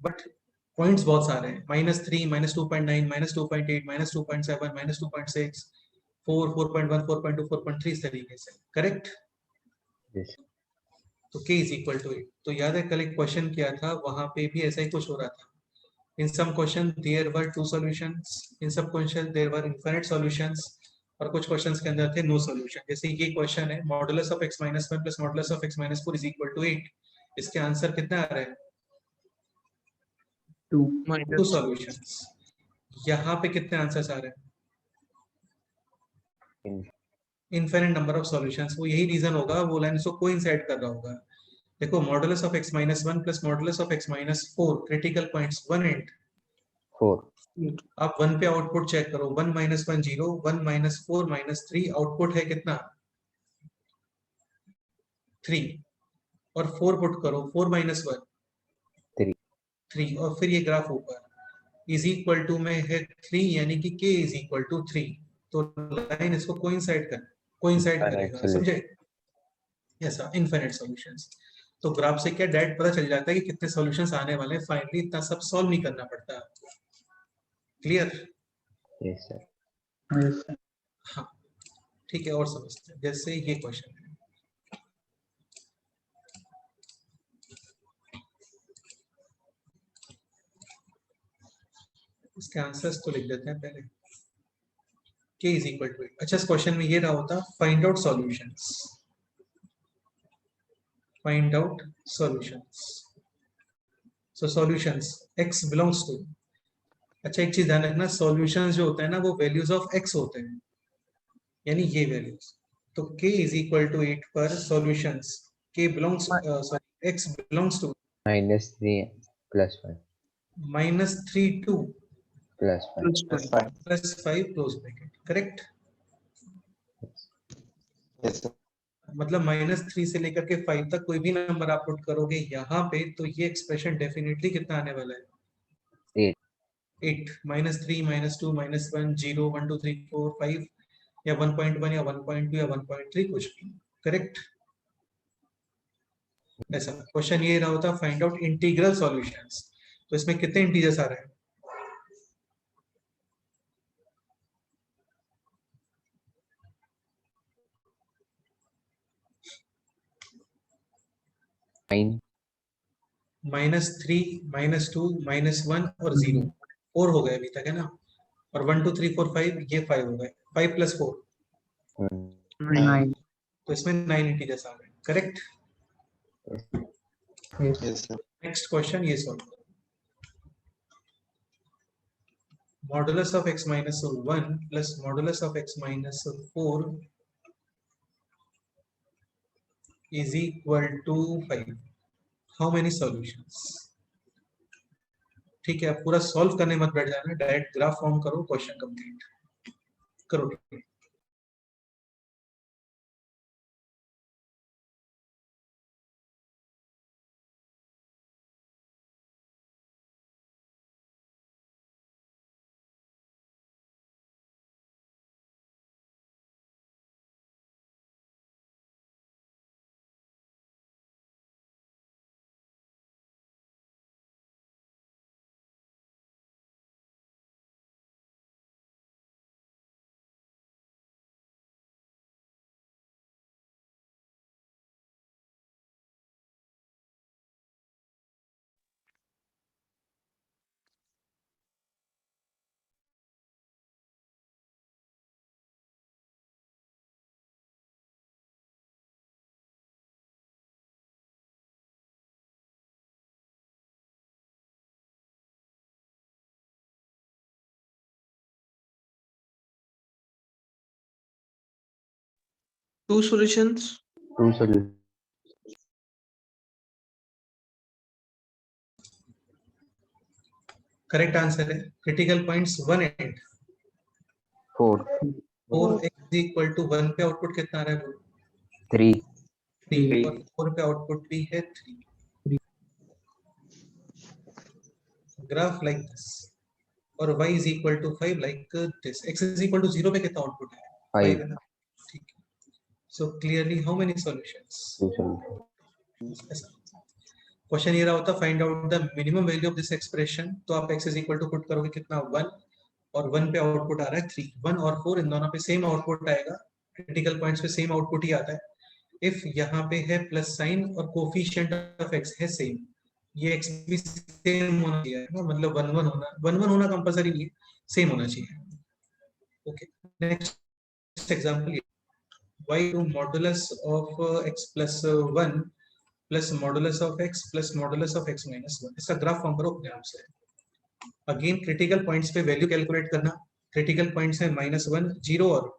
बट पॉइंट्स बहुत सारे हैं। -3, -2.9, -2.8, -2.7, -2.6, 4, 4.1, 4.2, 4.3 इस तरीके से। करेक्ट? Yes. तो k इज इक्वल टू 8। तो याद है कल एक क्वेश्चन किया था, वहां पे भी ऐसा ही कुछ हो रहा था। In some question there were 2 solutions, in सब question there were infinite solutions, और कुछ क्वेश्चंस के अंदर थे नो सॉल्यूशन। जैसे ये क्वेश्चन है, modulus of x - 1 plus modulus of x - 4 is equal to 8। इसके आंसर कितना आ रहा है? 2 2 minus सॉल्यूशंस। यहाँ पे कितने आंसर्स आ रहे हैं? In- infinite number of solutions. वो यही रीजन होगा, वो लाइन इसको कोइंसाइड कर रहा होगा। देखो, modulus of x - 1 plus modulus of x - 4, critical points 1 8। 4. आप 1 पे आउटपुट चेक करो, 1 - 1 0, 1 - 4 - 3, आउटपुट है कितना? 3। और 4 पुट करो, 4 - 1 3. 3, और फिर ये ग्राफ ऊपर इज इक्वल टू में है 3, यानी कि k इज इक्वल टू 3। तो लाइन इसको कोइंसाइड Infinite करेगा, solution. समझे? ऐसा इनफिनिट सॉल्यूशंस। तो ग्राफ से क्या डायरेक्ट पता चल जाता है कि कितने सॉल्यूशंस आने वाले हैं। फाइनली इतना सब सॉल्व नहीं करना पड़ता। क्लियर? Yes, sir. हाँ, ठीक है। और समझते हैं, जैसे ये क्वेश्चन है, इसके आंसर्स तो लिख देते हैं पहले। k is equal to 8। अच्छा, इस क्वेश्चन में ये रहा होता, find out solutions, find out solutions. So solutions x belongs to. अच्छा, एक चीज ध्यान रखना, सॉल्यूशंस जो होते हैं ना, वो वैल्यूज ऑफ x होते हैं, यानी ये वैल्यूज। तो k इज इक्वल टू 8 पर solutions k belongs, sorry, x belongs to -3 plus 1 -3 to plus 1. plus 5. +5 close bracket. Correct? Yes, sir. मतलब -3 से लेकर के 5 तक कोई भी नंबर आप पुट करोगे यहाँ पे, तो ये एक्सप्रेशन डेफिनेटली कितना आने वाला है? 8. 8। -3, -2, -1, 0, 1 2 3 4 5, या 1.1 या 1.2 या 1.3, कुछ भी। करेक्ट? ऐसा क्वेश्चन ये रहा होता, फाइंड आउट इंटीग्रल सॉल्यूशंस। तो इसमें कितने इंटीजर्स आ रहे हैं? Nine. -3, -2, -1 और 0। 4 हो गए अभी तक, है ना? और 1 2 3 4 5, ये 5 हो गए। 5 + 4, 9. तो इसमें 9 इंटीजर्स आ गए। Correct? Yes, sir. Next question ये सॉल्व करो। Modulus of x - 1 plus modulus of x - 4 is equal to 5। How many solutions? ठीक है, अब पूरा सॉल्व करने मत बैठ जाना, डायरेक्ट ग्राफ फॉर्म करो, क्वेश्चन कंप्लीट करो। Two solutions. 2 solutions. Correct answer है critical points 1 8। 4. 4 x equal to 1 पे आउटपुट कितना आ रहा है? 3. 3 और 4 पे आउटपुट भी है 3. ग्राफ लाइक दिस और y is equal to 5 like this. x is equal to 0 पे कितना आउटपुट है? 5 है ना. ठीक है. So clearly how many solutions? Two solutions. Question ये रहा होता find out the minimum value of this expression. तो आप x is equal to put करोगे कितना 1 और 1 पे आउटपुट आ रहा है 3. 1 और 4 इन दोनों पे सेम आउटपुट आएगा. क्रिटिकल पॉइंट्स पे सेम आउटपुट ही आता है. इफ यहाँ पे है प्लस साइन और कोफिशिएंट ऑफ x है सेम, ये x भी सेम होना चाहिए ना, मतलब 1 1 होना कंपलसरी नहीं है, सेम होना चाहिए. Okay, next example y to modulus of x plus 1 plus modulus of x plus modulus of x minus 1. इसका ग्राफ फॉर्म करो अपने आप से. अगेन क्रिटिकल पॉइंट्स पे वैल्यू कैलकुलेट करना. क्रिटिकल पॉइंट्स है -1 0 और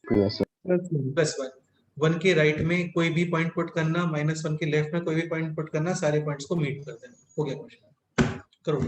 Yes. +1. 1 के राइट में कोई भी पॉइंट पुट करना, -1 के लेफ्ट में कोई भी पॉइंट पुट करना, सारे पॉइंट्स को मीट कर देना. हो गया क्वेश्चन. करो.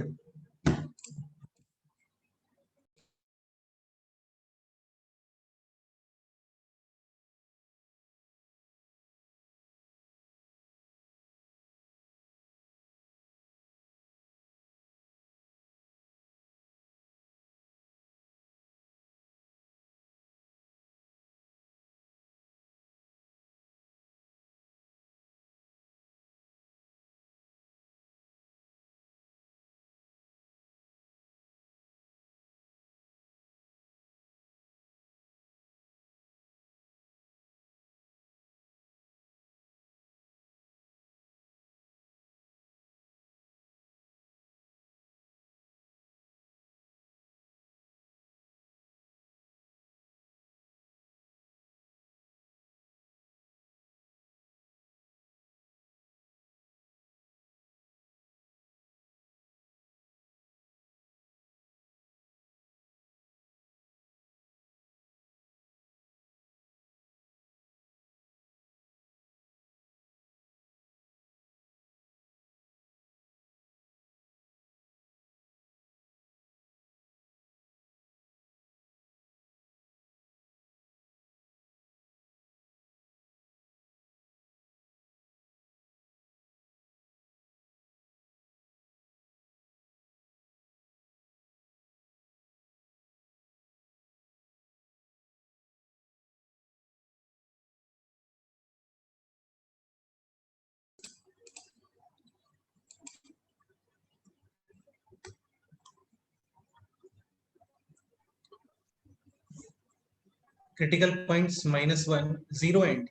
Critical points -1 0 and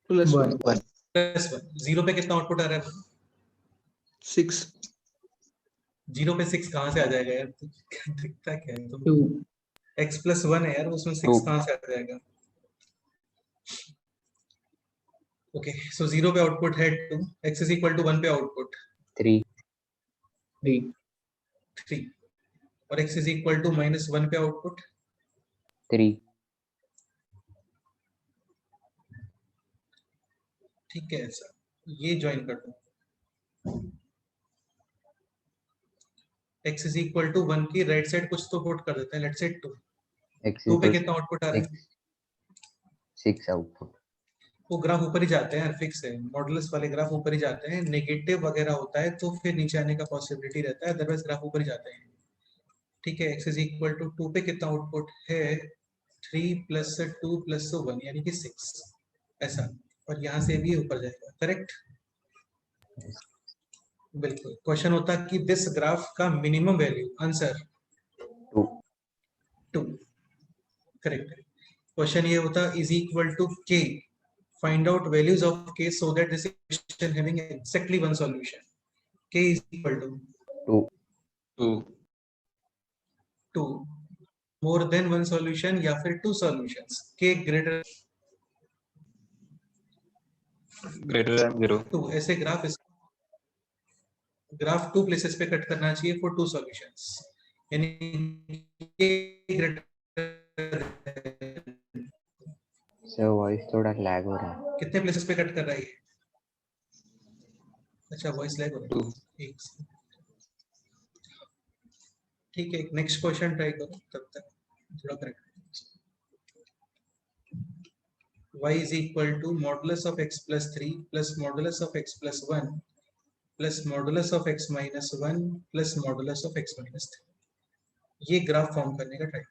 +1 +1. 0 पे कितना आउटपुट आ रहा है? 6 0 पे 6 कहां से आ जाएगा यार? दिखता क्या है? 2 x प्लस 1 है यार, उसमें 6 2. कहां से आ जाएगा? ओके, सो 0 पे आउटपुट है 2, x इज इक्वल टू 1 पे आउटपुट 3. 3 3 और x इज इक्वल टू -1 पे आउटपुट 3. ठीक है. ऐसा ये ज्वाइन कर दो. x इज इक्वल टू 1 की राइट साइड कुछ तो पुट कर देते हैं. Let's say 2. X 2 पे equals कितना आउटपुट आ रहा है? 6 output. वो ग्राफ ऊपर ही जाते हैं, फिक्स है. मॉडुलस वाले ग्राफ ऊपर ही जाते हैं. नेगेटिव वगैरह होता है तो फिर नीचे आने का पॉसिबिलिटी रहता है, अदरवाइज ग्राफ ऊपर ही जाते हैं. ठीक है. x इज इक्वल टू 2 पे कितना आउटपुट है? 3 प्लस 2 प्लस 1 यानी कि 6. ऐसा. और यहाँ से भी ऊपर जाएगा. करेक्ट. बिल्कुल. क्वेश्चन होता कि दिस ग्राफ का minimum value. Answer 2. 2. Correct. Question ये होता is equal to k. Find out values of k so that this equation having exactly one solution. k is equal to 2. 2. more than one solution या फिर 2 solutions. k greater than 0. 2. ऐसे graph 2 places पे cut करना चाहिए for 2 solutions. यानी k greater sir voice थोड़ा lag हो रहा है. कितने प्लेसेस पे कट कर रहा है ये? अच्छा, वॉइस लैग हो रहा है. एक ठीक है. नेक्स्ट क्वेश्चन ट्राई करो, तब तक थोड़ा correct. y is equal to modulus of x plus 3 plus modulus of x plus 1 plus modulus of x minus 1 plus modulus of x minus 3. ये ग्राफ फॉर्म करने का try.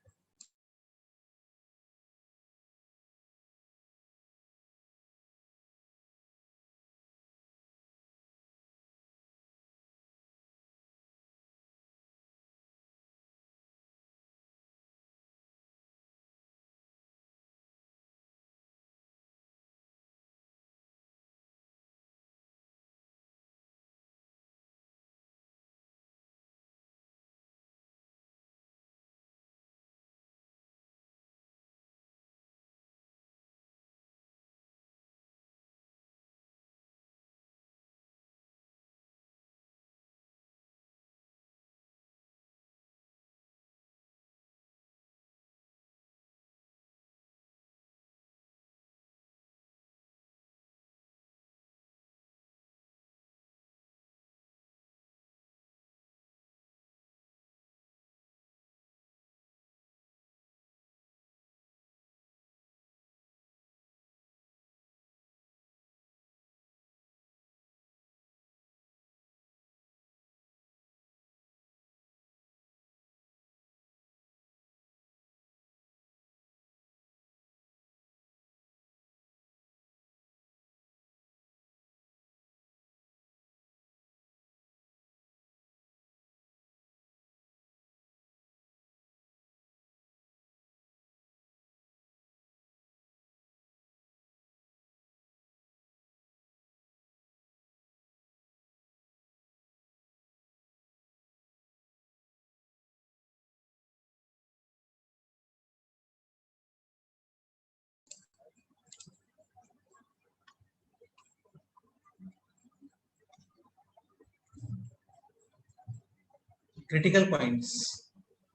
Critical points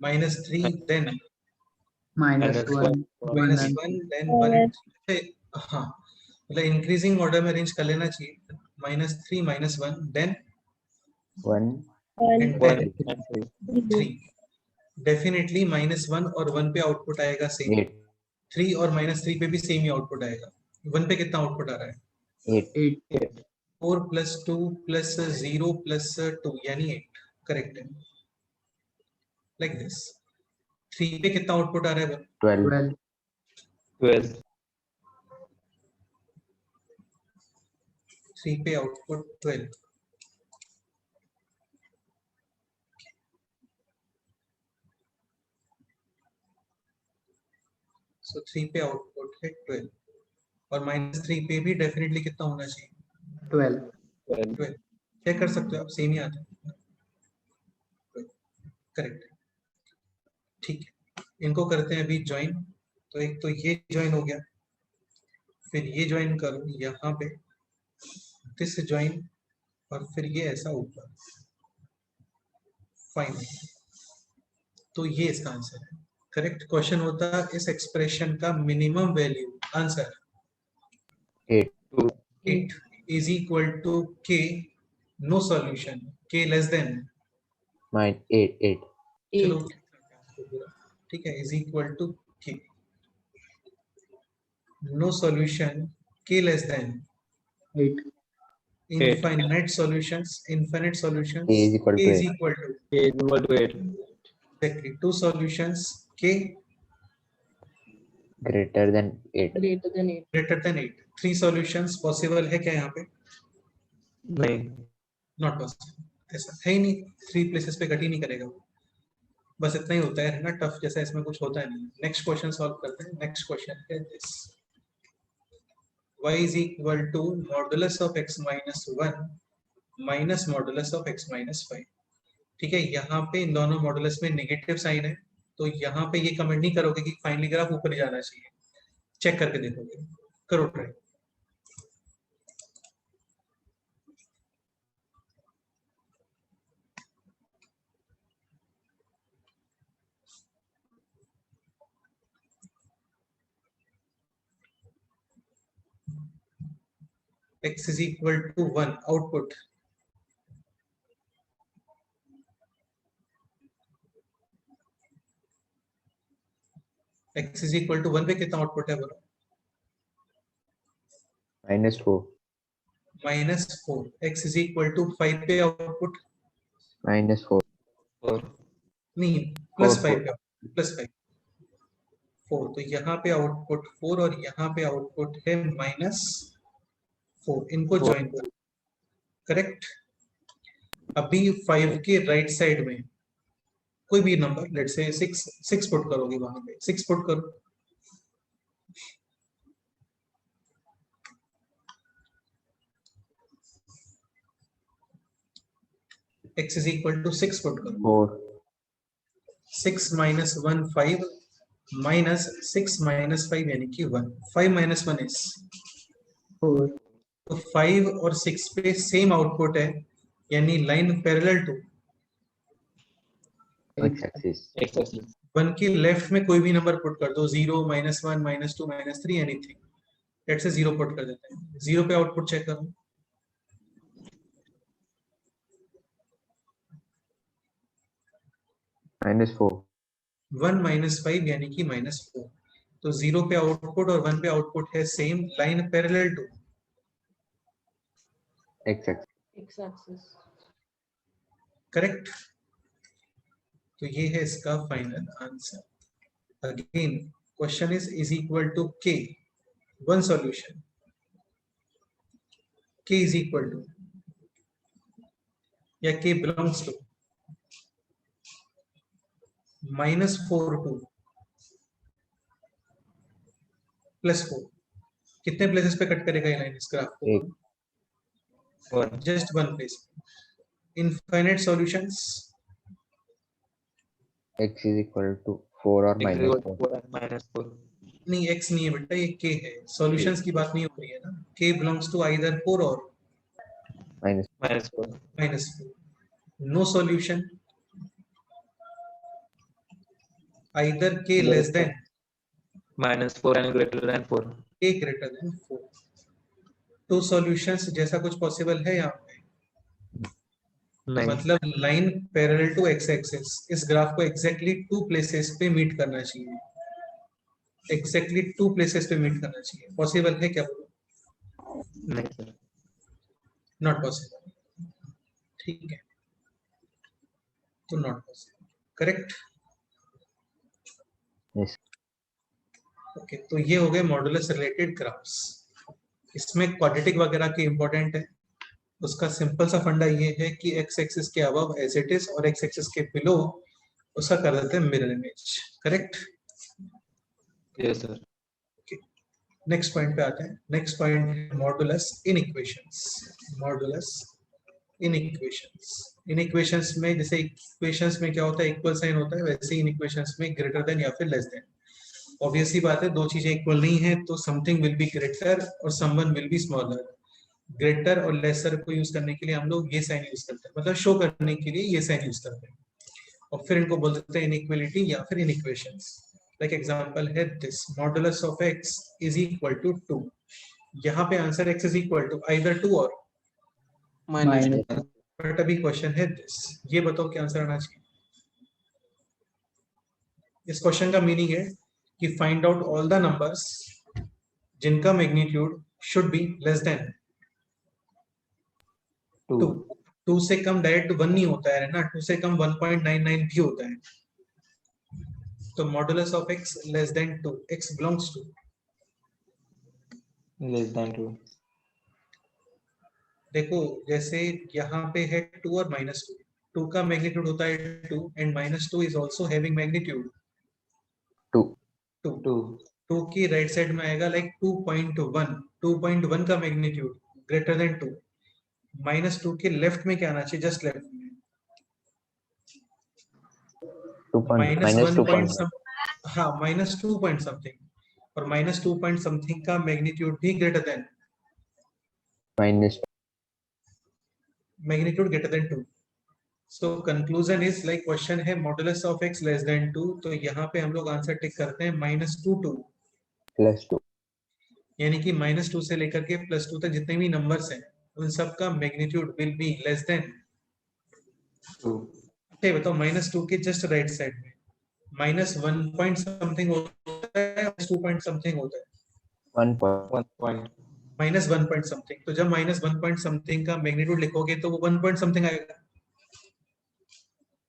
-3 then -1 1 and -1 then 1 and 3. हाँ मतलब increasing order में arrange कर लेना चाहिए। -3 -1 then 1 and 1 then and 3. 3। Definitely -1 और 1 पे आउटपुट आएगा सेम, 8 3 और -3 पे भी सेम ही आउटपुट आएगा। 1 पे कितना आउटपुट आ रहा है? 8 8 4 + 2 + 0 + 2 यानी 8। करेक्ट है, लाइक दिस। 3 पे कितना आउटपुट आ रहा है? 12 12 12 3 पे आउटपुट 12। सो 3 पे आउटपुट है 12 और -3 पे भी डेफिनेटली कितना होना चाहिए? 12 12। चेक कर सकते हो आप, सेम ही आता है। करेक्ट, ठीक है। इनको करते हैं अभी ज्वाइन। तो एक तो ये ज्वाइन हो गया, फिर ये ज्वाइन करो यहाँ पे, दिस ज्वाइन, और फिर ये ऐसा ऊपर। फाइन, तो ये इसका आंसर है। करेक्ट क्वेश्चन होता है इस एक्सप्रेशन का minimum value, answer 8 2 8 is equal to k, no solution, k less than 8 चलो 8 ठीक है, is equal to k, no solution, k less than 8 infinite solutions, infinite solutions, A is equal k to is 8 equal to k is equal to 8. exactly 2 solutions, k greater than 8 greater than 8 greater than 8। 3 solutions possible है क्या यहाँ पे? नहीं, not possible, ऐसा है ही नहीं। 3 places पे cut ही नहीं करेगा वो। बस इतना ही होता है ना, टफ जैसा इसमें कुछ होता है नहीं। नेक्स्ट क्वेश्चन सॉल्व करते हैं। नेक्स्ट क्वेश्चन है this, y is equal to modulus of x minus 1 minus modulus of x minus 5। ठीक है, यहाँ पे इन दोनों मॉडुलस में नेगेटिव साइन है, तो यहाँ पे ये कमेंट नहीं करोगे कि फाइनली ग्राफ ऊपर जाना चाहिए, चेक करके देखोगे। करो try. x is equal to 1 output, x is equal to 1 पे कितना आउटपुट है बोलो? -4. -4, x इज इक्वल टू 5 पे आउटपुट -4. 4. नहीं +5 4. पे +5 4, तो यहाँ पे आउटपुट 4 और यहाँ पे आउटपुट है -4, इनको 4. ज्वाइन कर, करेक्ट। अभी 5 के राइट साइड में कोई भी नंबर, लेट्स से 6 पुट करोगे, वहां पे 6 पुट करो, x is equal to 6 put करो, 4. 6 - 1 5 -6 - 5 यानी कि 1, 5 - 1 इज, 4. तो 5 और 6 पे सेम आउटपुट है, यानी line parallel to X-axis. X-axis. 1 की लेफ्ट में कोई भी नंबर पुट कर दो, 0 -1 -2 -3 एनीथिंग, लेट्स से 0 पुट कर देते हैं, 0 पे आउटपुट चेक करो, -4. 1 - 5 यानी कि -4, तो 0 पे आउटपुट और 1 पे आउटपुट है same, line parallel to X-axis. X-axis. Correct. तो ये है इसका final answer. Again question is equal to k, one solution, k is equal to या k बिलोंग्स टू -4 to +4, कितने प्लेसेस पे कट करेगा ये लाइन इस ग्राफ को? एक। 1. Just one place. Infinite solutions, X is equal to 4 or X is equal to -4. 4 and -4. नहीं x नहीं है बेटा, ये k है, सॉल्यूशंस की बात नहीं हो रही है ना, k बिलोंग्स टू आइदर 4 और -4. -4, no solution, either k less than -4 and greater than 4. k greater than 4, two solutions जैसा कुछ पॉसिबल है यहाँ पे? नहीं. मतलब line parallel to x axis, इस ग्राफ को एग्जैक्टली 2 प्लेसेस पे मीट करना चाहिए, एग्जैक्टली 2 प्लेसेस पे मीट करना चाहिए, पॉसिबल है क्या? नहीं सर. नॉट पॉसिबल, ठीक है, तो not possible, correct. Yes. Okay, तो ये हो गए मॉडुलस रिलेटेड ग्राफ्स। इसमें क्वाड्रेटिक वगैरह के इंपॉर्टेंट है, उसका सिंपल सा फंडा ये है कि x एक्सिस के अबव एज इट इज और x एक्सिस के बिलो उसका कर देते हैं mirror image, correct. Yes sir. Next point पे आते हैं। नेक्स्ट पॉइंट मॉडुलस इन इक्वेशंस। मॉडुलस इन इक्वेशंस, इन इक्वेशंस में जैसे इक्वेशंस में क्या होता है, इक्वल साइन होता है, वैसे ही इन इक्वेशंस में ग्रेटर देन या फिर लेस देन। ऑब्वियसली बात है, दो चीजें इक्वल नहीं है तो समथिंग विल बी ग्रेटर और someone will be smaller. Greater और लेसर को यूज करने के लिए हम लोग ये साइन यूज करते हैं, मतलब शो करने के लिए ये साइन यूज करते हैं, और फिर इनको बोल देते हैं इनइक्वालिटी या फिर इनइक्वेशंस। लाइक एग्जांपल है this, modulus of x is equal to 2। यहाँ पे answer x is equal to either 2 और -2. बट अभी क्वेश्चन है दिस, ये बताओ क्या आंसर आना चाहिए। इस क्वेश्चन का मीनिंग है कि find out all the numbers जिनका magnitude should be less than 2। 2 से कम डायरेक्ट 1 नहीं होता है ना, 2 से कम 1.99 भी होता है। तो modulus of x less than 2, x belongs to, Less than 2. देखो जैसे यहाँ पे है 2 और -2, 2 का मैग्नीट्यूड होता है 2 and -2 is also having magnitude 2. 2। 2 की राइट साइड में आएगा लाइक 2.1, 2.1 का मैग्नीट्यूड ग्रेटर देन 2। -2 के लेफ्ट में क्या आना चाहिए, जस्ट लेफ्ट में -1 पॉइंट सम, हाँ -2 पॉइंट समथिंग, और -2 पॉइंट समथिंग का मैग्नीट्यूड भी greater than, magnitude greater than 2। So conclusion is like question है modulus of x less than 2, तो यहाँ पे हम लोग आंसर टिक करते हैं -2 to +2. यानी कि -2 से लेकर के +2 तक जितने भी नंबर्स हैं उन सब का magnitude will be less than 2. अच्छा बताओ, -2 के जस्ट राइट साइड में -1 पॉइंट समथिंग होता है, 2 पॉइंट समथिंग होता है, 1 point. 1 point. Minus one point something, तो जब माइनस वन पॉइंट समथिंग का मैग्नीट्यूड लिखोगे तो वो वन पॉइंट समथिंग आएगा,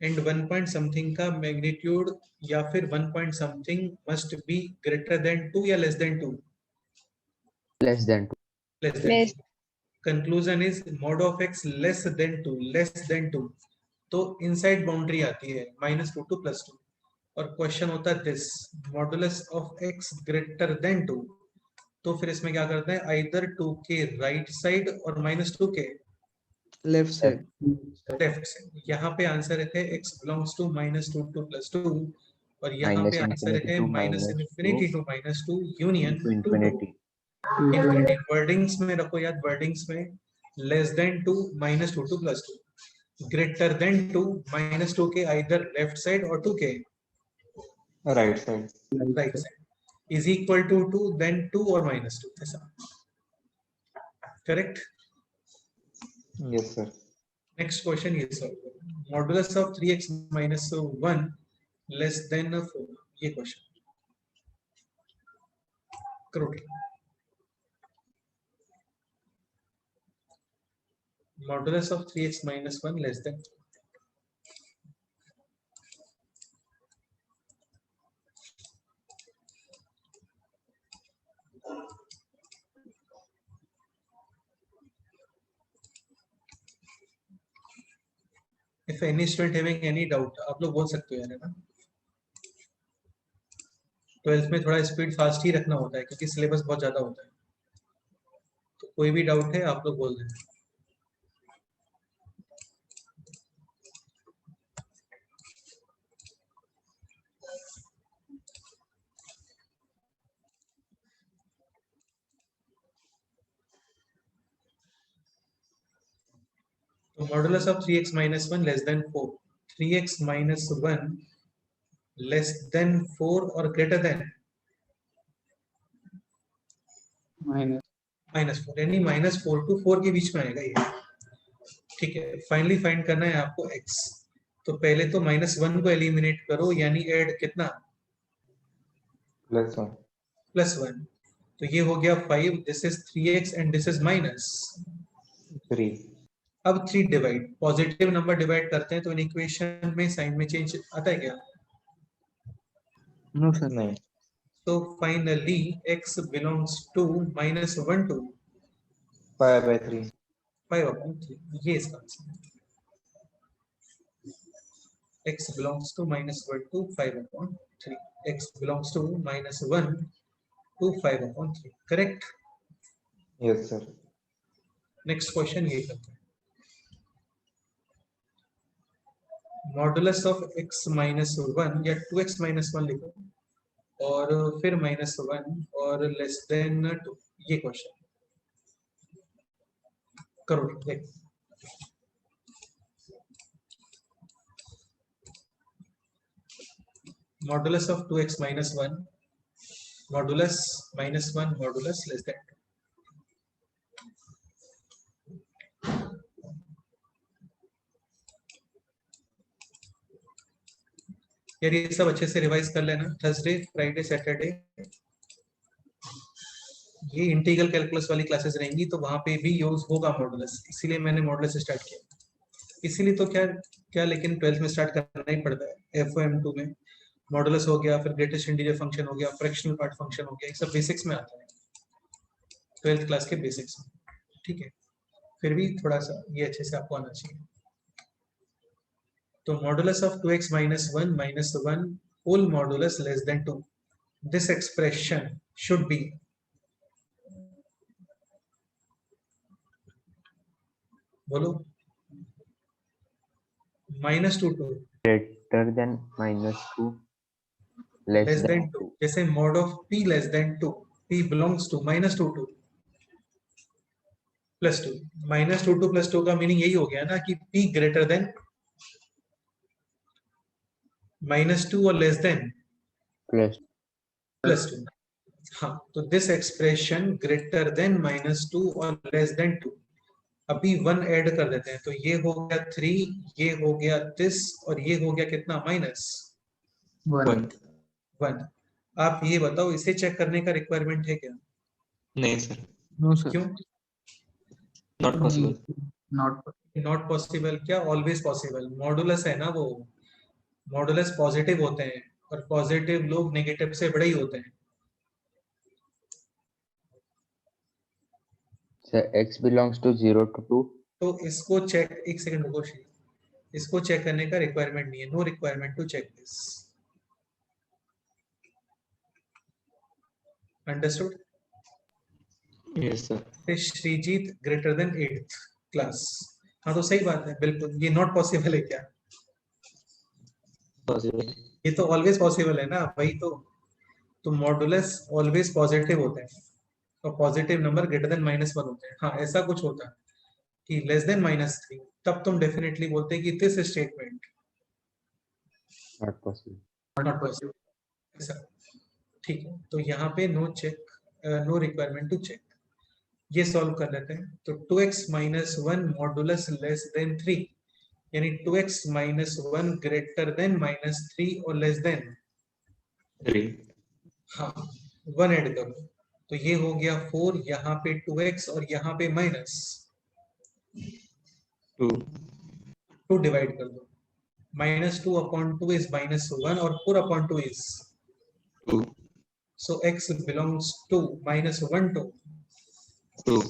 एंड वन पॉइंट समथिंग का मैग्नीट्यूड या फिर one point something must be greater than two या less than two, less than 2. Less than Less. Conclusion is mod of x less than two, तो inside boundary आती है minus two to plus two, और question होता है this modulus of x greater than two, तो फिर इसमें क्या करते हैं, आइदर टू के राइट साइड और माइनस टू के लेफ्ट साइड लेफ्ट साइड। यहाँ पे आंसर है x belongs to minus two to plus two, और यहाँ Minus पे आंसर infinity है to minus minus infinity two to minus two union to two to. infinity. Infinity wordings में रखो यार, वर्डिंग्स में less than two minus two to plus two, greater than two minus two के either left side और two के right side. Right side, is equal to two then two और minus two, ऐसा correct. Yes sir. Next question ये solve, modulus of 3x minus 1 less than 4, ये question करो। Modulus of 3x minus 1 less than, if any student having any doubt आप लोग बोल सकते हो यार, है ना। 12th में थोड़ा स्पीड फास्ट ही रखना होता है क्योंकि सिलेबस बहुत ज्यादा होता है, तो कोई भी डाउट है आप लोग बोल दें। तो modulus of 3x minus 1 less than 4, 3x minus 1 less than 4 और ग्रेटर देन माइनस 4, यानी माइनस 4 टू 4 के बीच में आएगा ये, ठीक है। फाइनली फाइंड करना है आपको x, तो पहले तो माइनस 1 को एलिमिनेट करो, यानी ऐड कितना प्लस 1। प्लस 1, तो ये हो गया 5, this is 3x and this is minus 3। अब 3 डिवाइड, पॉजिटिव नंबर डिवाइड करते हैं तो इन इक्वेशन में साइन में चेंज आता है क्या? नो सर नहीं। तो finally x belongs to minus 1 to 5/3। 5/3, ये इसका आंसर है। x belongs to minus 1 to 5/3, x belongs to minus 1 to 5/3, correct. Yes sir. Next question ये करते हैं, मॉडुलस ऑफ x माइनस 1 या 2x माइनस 1 लिखो और फिर माइनस 1 और लेस देन 2, ये क्वेश्चन करो। देख modulus of 2x minus 1, modulus minus 1 modulus less than 2, यार ये सब अच्छे से रिवाइज कर लेना। थर्सडे फ्राइडे सैटरडे ये इंटीग्रल कैलकुलस वाली क्लासेस रहेंगी, तो वहां पे भी यूज होगा मॉडुलस, इसीलिए मैंने मॉडुलस स्टार्ट किया। इसीलिए तो क्या क्या लेकिन 12th में स्टार्ट करना ही पड़ता है। FOM2 में मॉडुलस हो गया, फिर ग्रेटेस्ट इंटीजर फंक्शन हो गया, फ्रैक्शनल पार्ट फंक्शन हो गया, ये सब बेसिक्स में आता है 12th क्लास के बेसिक्स में, ठीक है। फिर भी थोड़ा सा ये अच्छे से आपको आना चाहिए। तो modulus of 2x minus 1 whole modulus less than 2, this expression should be, बोलो, -2 to Greater than -2, less less than than 2, जैसे mod of p less than 2, p belongs to -2 to +2, -2 to +2 का मीनिंग यही हो गया ना कि p ग्रेटर देन -2 और less than plus +2। हाँ, तो दिस एक्सप्रेशन ग्रेटर देन -2 और लेस देन 2, अभी 1 ऐड कर देते हैं, तो ये हो गया 3, ये हो गया दिस, और ये हो गया कितना -1। आप ये बताओ, इसे चेक करने का रिक्वायरमेंट है क्या? नहीं सर। No, sir. क्यों? Not possible. Not. Not possible क्या? Always possible. मॉडुलस है ना वो, मॉडुलस पॉजिटिव होते हैं और पॉजिटिव लोग नेगेटिव से बड़े ही होते हैं। Sir, x belongs to 0 to 2. तो इसको चेक, एक सेकंड रुको श्री, इसको चेक करने का रिक्वायरमेंट नहीं है, no requirement to check this. Understood? Yes, sir. Sreejith greater than 8th class. हाँ तो सही बात है, बिल्कुल। ये नॉट पॉसिबल है क्या? Possible. ये तो ऑलवेज पॉसिबल है ना, वही तो मॉडुलस ऑलवेज पॉजिटिव होते हैं और पॉजिटिव नंबर ग्रेटर देन -1 होते हैं। हाँ ऐसा कुछ होता है कि लेस देन -3, तब तुम डेफिनेटली बोलते हैं कि this statement Not possible. Not possible. ऐसा, ठीक है। तो यहाँ पे no check, no requirement to check. ये सॉल्व कर लेते हैं। तो 2x - 1 मॉडुलस लेस देन 3, यानी 2x - 1 ग्रेटर देन -3 और लेस देन, 3. हाँ 1 ऐड करो तो ये हो गया 4, यहाँ पे 2x और यहाँ पे माइनस 2. 2 डिवाइड कर दो। -2/2 इज -1 और 4/2 is 2. so x belongs to -1 to 2.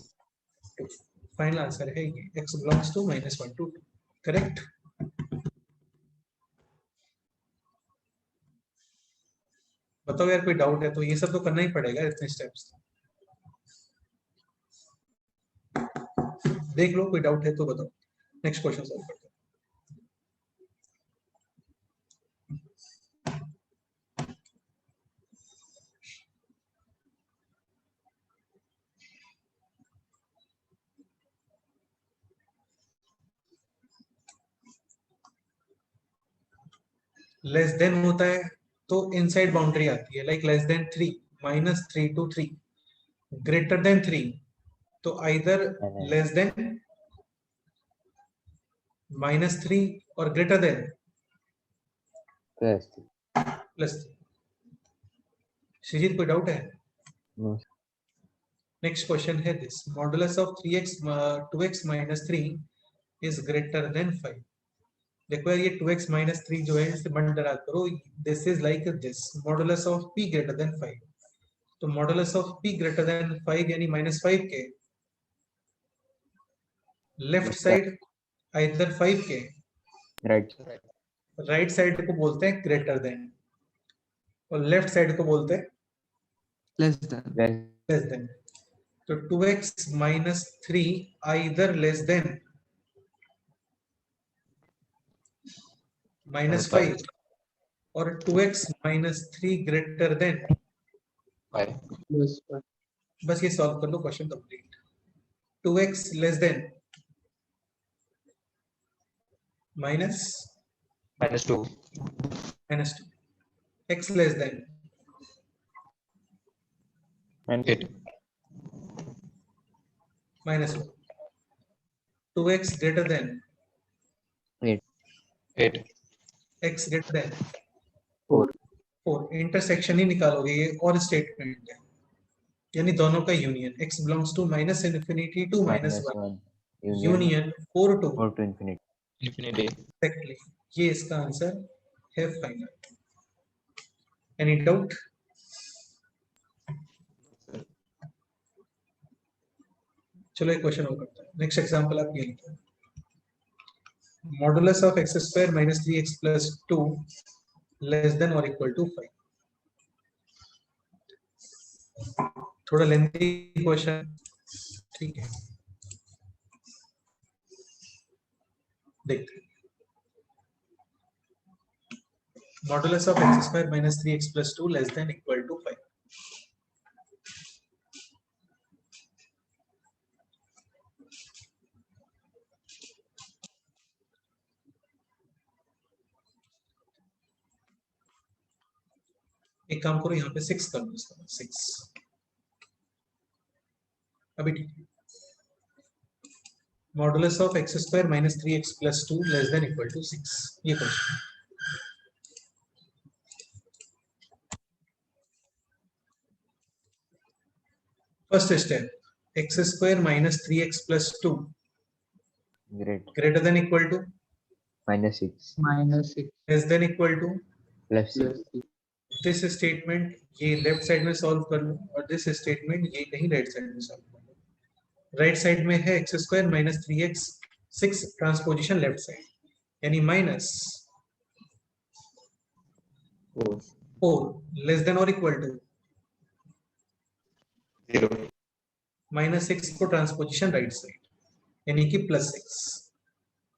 2। Final answer है ये, x belongs to -1 to 2। Correct? बताओ यार, कोई डाउट है तो ये सब तो करना ही पड़ेगा, इतने स्टेप्स। देख लो, कोई डाउट है तो बताओ। नेक्स्ट क्वेश्चन सॉल्व करते हैं। लेस देन होता है तो इनसाइड बाउंड्री आती है, like less than 3, -3 to 3, greater than 3 तो आइदर लेस देन -3 और greater than Plus. Plus. Sreejith कोई डाउट है? No. नेक्स्ट क्वेश्चन है this, modulus of 2x - 3 is greater than 5। देखो यार, ये 2x - 3 जो है इससे मत डरा करो, this is like this, modulus of p greater than 5। तो modulus of p greater than 5 यानी -5 के लेफ्ट साइड आइदर 5 के Right. राइट साइड को बोलते हैं ग्रेटर देन और लेफ्ट साइड को बोलते हैं Less than. Less. Less than. तो 2x - 3 आइदर लेस देन -5 और 2x - 3 greater than 5. Yes, sir. बस ये सॉल्व कर लो, question complete. 2x less than minus -2. -2, x less than And 8. -1, 2x greater than 8. x greater than 4. 4। Intersection ही निकालोगे ये, और स्टेटमेंट है यानी दोनों का union, x belongs to -∞ to -1. -1 Union. Union 4 to 4 to infinity. Infinity. एक्जेक्टली। ये इसका आंसर है फाइनल। Any doubt? चलो एक क्वेश्चन और करते हैं। नेक्स्ट एग्जांपल आप ये लिखो, modulus of x square - 3x + 2 less than और इक्वल टू 5। थोड़ा लेंथी क्वेश्चन, ठीक है, देखते हैं। Modulus of x square - 3x + 2 less than equal to 5। एक काम करो, यहाँ पे 6 कर दो, इसका 6 अभी ठीक है। Modulus of x square - 3x + 2 less than equal to 6, ये question. First step, x square minus 3x plus 2 Great. greater than equal to -6 -6 less than equal to +6. +6. This statement ये लेफ्ट साइड में सॉल्व कर लो और this statement ये कहीं right side में solve कर लो। Right side में है x square minus 3x 6 transposition left side यानी माइनस 4 लेस देन और इक्वल टू 0 -6 को ट्रांसपोजिशन राइट साइड यानी कि +6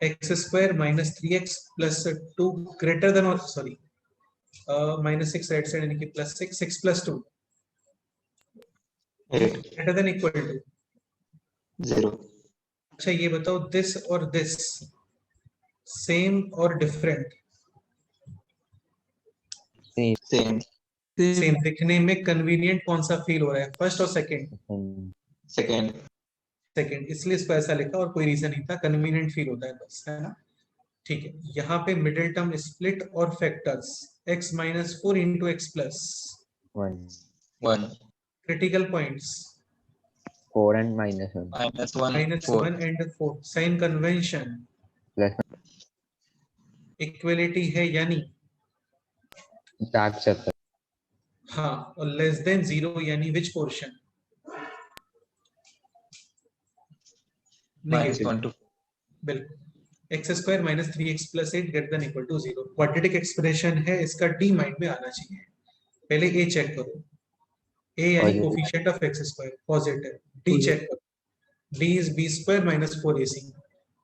x square minus 3x plus 2 greater than और सॉरी -6 राइट साइड यानी कि +6 6 + 2 8 ग्रेटर देन इक्वल टू 0 अच्छा ये बताओ दिस और दिस सेम और डिफरेंट same Same. सेम दिखने में कन्वीनियंट कौन सा फील हो रहा है फर्स्ट और सेकंड second सेकंड इसलिए इसको ऐसा लिखा और कोई रीजन नहीं था कन्वीनियंट फील होता है बस है ना ठीक है यहाँ पे मिडिल टर्म स्प्लिट और factors x minus 4 into x plus 1 1 critical points 4 and -1 -1 minus 4 1 and 4 sign convention plus equality है यानी dark circle हाँ और लेस देन 0 यानी विच पोर्शन -1 to बिल्कुल x square minus 3x plus 8 greater than equal to 0 quadratic expression है इसका D mind में आना चाहिए पहले ए चेक करो ए यानी Positive. Coefficient of x square positive D Positive. Check करो D is B square minus 4ac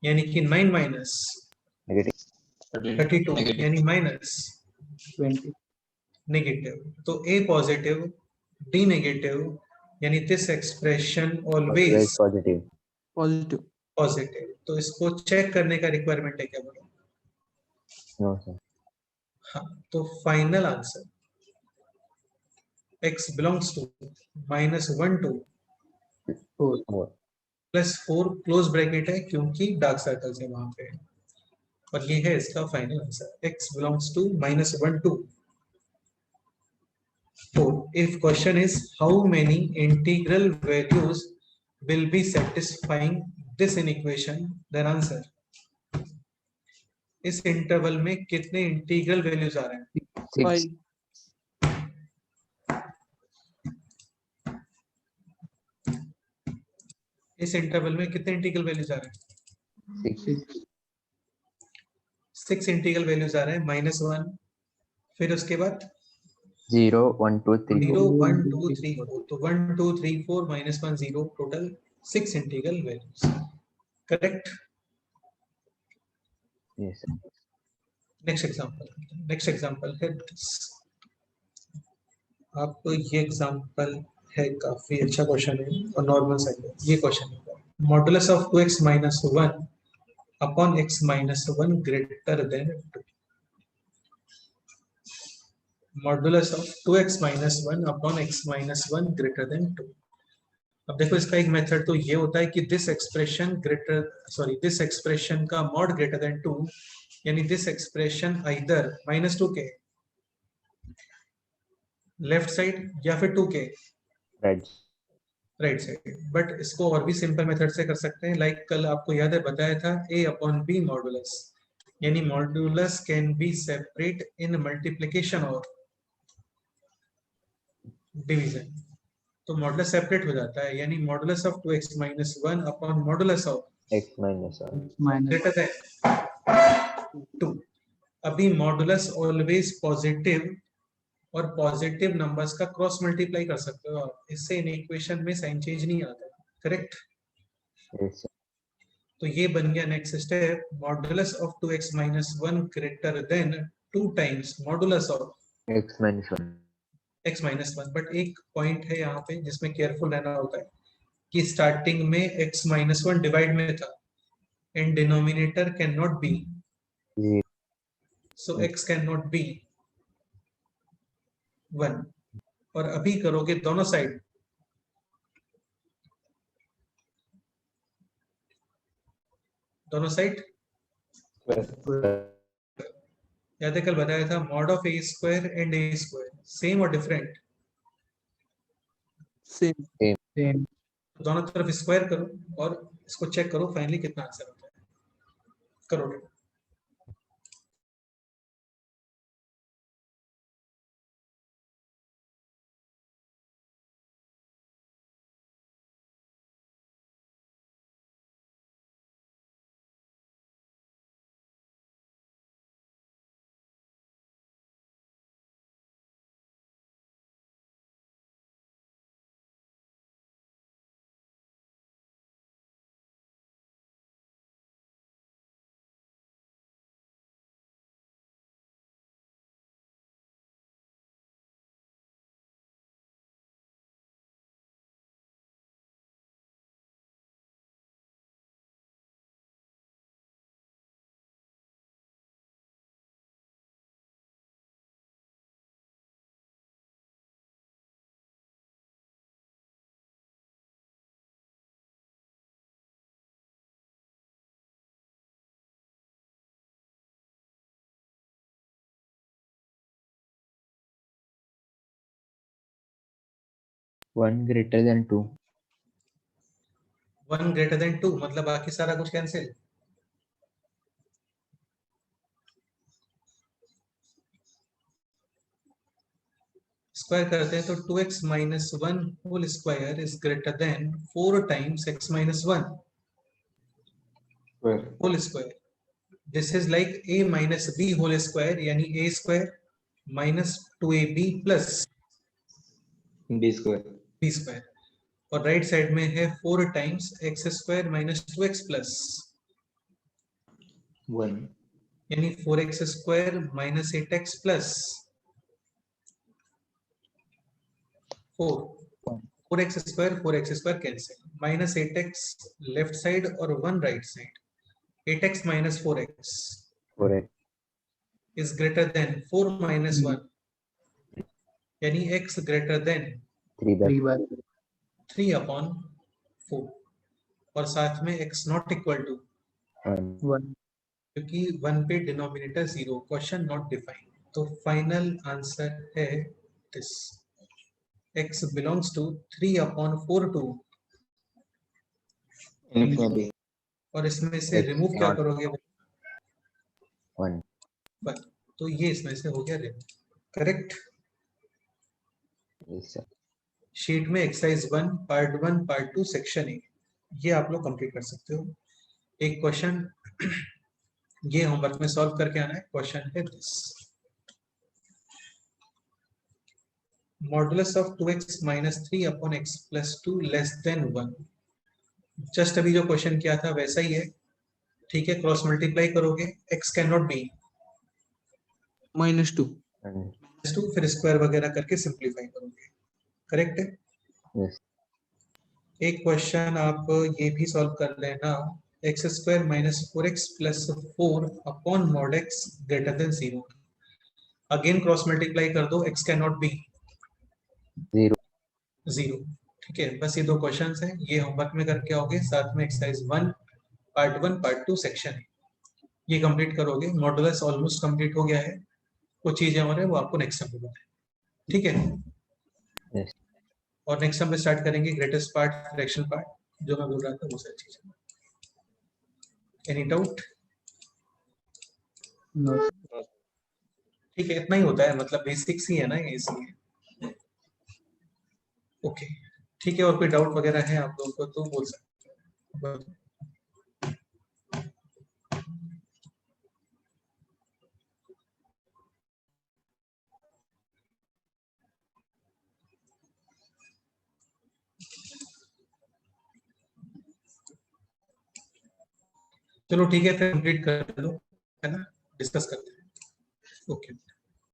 यानी कि 9 माइनस negative 32 negative यानी माइनस 20. नेगेटिव तो ए पॉजिटिव डी नेगेटिव यानी this expression always always positive. Positive. Positive तो इसको check करने का रिक्वायरमेंट है क्या बोलो No sir. हाँ तो final answer x belongs to -1 to 4. 4 +4 close bracket है क्योंकि डार्क सर्कल्स है वहां पे और ये है इसका final answer x belongs to -1 to 4 if question is how many integral values will be satisfying this inequation then answer इस इंटरवल में कितने इंटीग्रल वैल्यूज आ रहे हैं 6 5. इस इंटरवल में कितने इंटीग्रल वैल्यूज आ रहे हैं 6 6 इंटीग्रल वैल्यूज आ रहे हैं -1 फिर उसके बाद 0 1 2 3 0 4 1 2 3 4 तो 1 2 3 4 -1 0 total 6 integral values correct yes sir. Next example है this. आपको ये एग्जांपल है काफी अच्छा क्वेश्चन है और नॉर्मल साइज है ये क्वेश्चन है modulus of 2x minus 1 upon x minus 1 greater than 2 modulus of 2x minus 1 upon x minus 1 greater than 2 अब देखो इसका एक मेथड तो ये होता है कि दिस एक्सप्रेशन का मॉड ग्रेटर देन 2 यानी दिस एक्सप्रेशन आइदर -2 के लेफ्ट साइड या फिर 2 के right राइट साइड बट इसको और भी सिंपल मेथड से कर सकते हैं लाइक कल आपको याद है बताया था a अपॉन b मॉडुलस यानी modulus can B separate in multiplication और डिवीजन तो मॉडुलस सेपरेट हो जाता है यानी modulus of 2x minus 1 upon modulus of x minus 1 Minus. Greater than 2 अभी मॉडुलस ऑलवेज पॉजिटिव और पॉजिटिव नंबर्स का क्रॉस मल्टीप्लाई कर सकते हो आप इससे इन इक्वेशन में साइन चेंज नहीं आता करेक्ट yes sir. तो ये बन गया next step modulus of 2x minus 1 greater than 2 times modulus of x minus 1 x minus 1 but एक पॉइंट है यहाँ पे जिसमें केयरफुल रहना होता है कि स्टार्टिंग में x minus 1 डिवाइड में था and denominator can not be G so x can not be 1 और अभी करोगे दोनों साइड याद है कल बताया था mod of a square and a square same और डिफरेंट Same. Same. Same. तो दोनों तरफ स्क्वायर करो और इसको चेक करो फाइनली कितना आंसर होता है। करो। 1 greater than 2. 1 ग्रेटर देन 2 मतलब बाकी सारा कुछ कैंसिल। स्क्वायर करते हैं तो 2x minus 1 whole square is greater than 4 times x minus 1 square whole square. This is like a minus b whole square यानी a square minus 2ab plus b square b square, और right side में है 4 times x square minus 2x plus 1 यानी 4x square minus 8x plus 4x square cancel, minus 8x left side और 1 right side, 8x minus 4x 4x. is greater than 4 minus 1 यानी x greater than 3/4. 3 upon 4 और साथ में x not equal to 1. 1. क्योंकि 1 पे denominator 0, question not defined. तो final answer है this, x belongs to 3 upon 4 to, infinity और इसमें से X रिमूव क्या not करोगे? 1. 1, तो ये इसमें से हो गया remove. Correct. Yes, sir. Sheet में एक्सरसाइज 1 पार्ट 2 सेक्शन ए, ये आप लोग कंप्लीट कर सकते हो। एक क्वेश्चन ये होमवर्क में सॉल्व करके आना है। क्वेश्चन है this, modulus of 2x minus 3 upon x plus 2 less then 1। Just अभी जो क्वेश्चन किया था वैसा ही है, ठीक है। क्रॉस मल्टीप्लाई करोगे, x can not B -2. And -2, फिर स्क्वायर वगैरह करके सिंप्लीफाई करोगे। करेक्ट है। yes. एक क्वेश्चन आप ये भी सॉल्व कर लेना, x square minus 4x plus 4 upon mod x greater then 0। Again cross multiply कर दो, x कैन नॉट बी 0. 0। ठीक है, बस ये दो क्वेश्चंस हैं, ये होमवर्क में करके आओगे। साथ में एक्सरसाइज 1 पार्ट 2 सेक्शन है, ये कंप्लीट करोगे। मॉडुलस ऑलमोस्ट कंप्लीट हो गया है, कुछ चीजें और है वो आपको नेक्स्ट टाइम बताएं, ठीक है। Yes. और नेक्स्ट टाइम स्टार्ट करेंगे ग्रेटेस्ट पार्ट, फ्रैक्शन पार्ट, जो मैं बोल रहा था वो सारी चीजें। Any doubt? No. ठीक है, इतना ही होता है, मतलब बेसिक्स ही है ना ये, इसलिए। ओके, ठीक है। और कोई डाउट वगैरह है आप लोगों को तो बोल सकते हो। चलो ठीक है, फिर कंप्लीट कर दो, है ना, डिस्कस करते हैं। ओके।